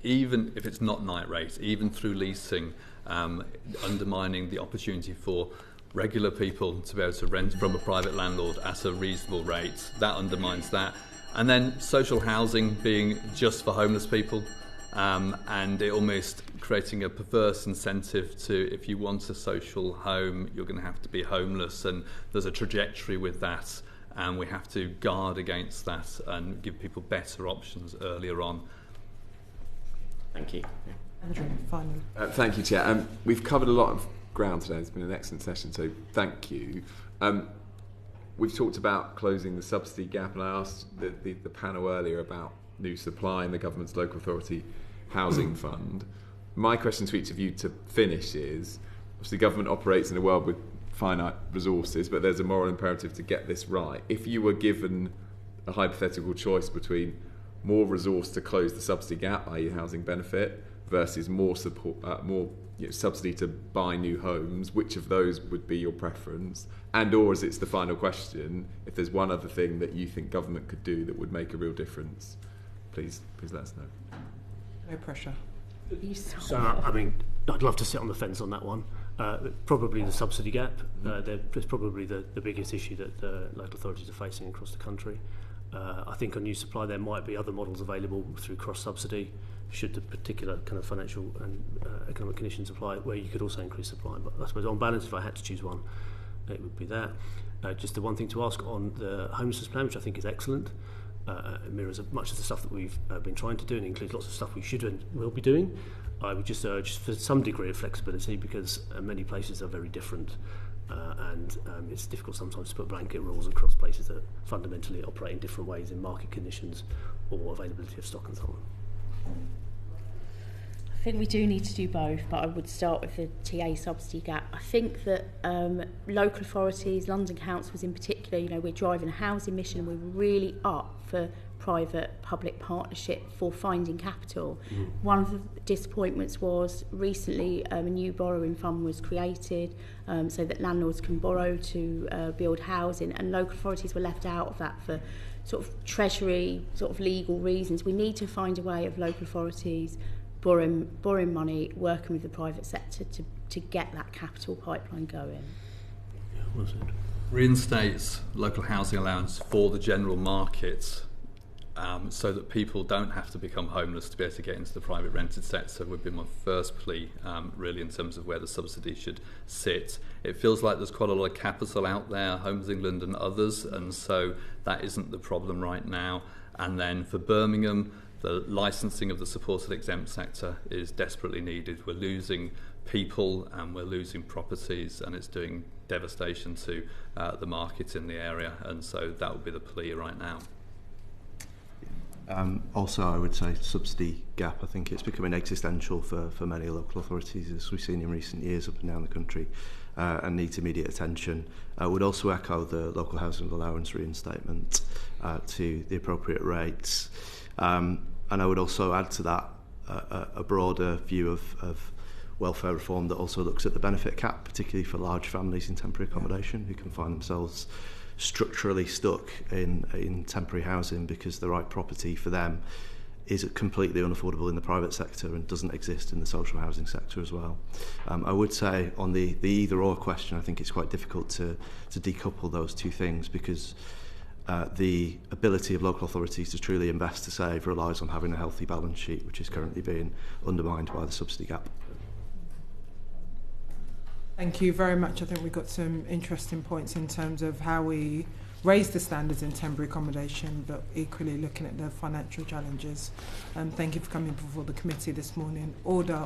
even if it's not night rate, even through leasing, undermining the opportunity for regular people to be able to rent from a private landlord at a reasonable rate, that undermines that. And then social housing being just for homeless people, and it almost creating a perverse incentive to, if you want a social home, you're going to have to be homeless, and there's a trajectory with that, and we have to guard against that and give people better options earlier on. Thank you. Andrew, finally. Thank you, Chair. We've covered a lot of ground today. It's been an excellent session, so thank you. We've talked about closing the subsidy gap, and I asked the panel earlier about new supply and the government's local authority housing fund. My question to each of you to finish is, obviously government operates in a world with finite resources, but there's a moral imperative to get this right. If you were given a hypothetical choice between more resource to close the subsidy gap, i.e. housing benefit, versus more support, subsidy to buy new homes, which of those would be your preference? And or, as it's the final question, if there's one other thing that you think government could do that would make a real difference, please let us know. No pressure. So, I mean, I'd love to sit on the fence on that one. Probably the subsidy gap. It's probably the biggest issue that local authorities are facing across the country. I think on new supply there might be other models available through cross-subsidy, should the particular kind of financial and economic conditions apply, where you could also increase supply. But I suppose on balance, if I had to choose one, it would be that. Just the one thing to ask on the homelessness plan, which I think is excellent. It mirrors much of the stuff that we've been trying to do, and includes lots of stuff we should and will be doing. I would just urge for some degree of flexibility, because many places are very different, and it's difficult sometimes to put blanket rules across places that fundamentally operate in different ways in market conditions or availability of stock and so on. I think we do need to do both, but I would start with the TA subsidy gap. I think that local authorities, London councils in particular, you know, we're driving a housing mission, we're really up for private-public partnership for finding capital. One of the disappointments was recently a new borrowing fund was created so that landlords can borrow to build housing, and local authorities were left out of that for sort of treasury, sort of legal reasons. We need to find a way of local authorities borrowing money, working with the private sector to get that capital pipeline going. Yeah, well said. Reinstates local housing allowance for the general market, so that people don't have to become homeless to be able to get into the private rented sector would be my first plea, really, in terms of where the subsidy should sit. It feels like there's quite a lot of capital out there, Homes England and others, and so that isn't the problem right now. And then for Birmingham, the licensing of the supported exempt sector is desperately needed. We're losing people and we're losing properties, and it's doing devastation to the market in the area, and so that would be the plea right now. Also, I would say subsidy gap. I think it's becoming existential for many local authorities, as we've seen in recent years up and down the country, and needs immediate attention. I would also echo the local housing allowance reinstatement to the appropriate rates. And I would also add to that a broader view of welfare reform that also looks at the benefit cap, particularly for large families in temporary accommodation who can find themselves structurally stuck in temporary housing because the right property for them is completely unaffordable in the private sector and doesn't exist in the social housing sector as well. I would say on the either or question, I think it's quite difficult to decouple those two things, because the ability of local authorities to truly invest to save relies on having a healthy balance sheet, which is currently being undermined by the subsidy gap. Thank you very much. I think we got some interesting points in terms of how we raise the standards in temporary accommodation, but equally looking at the financial challenges. Thank you for coming before the committee this morning. Order.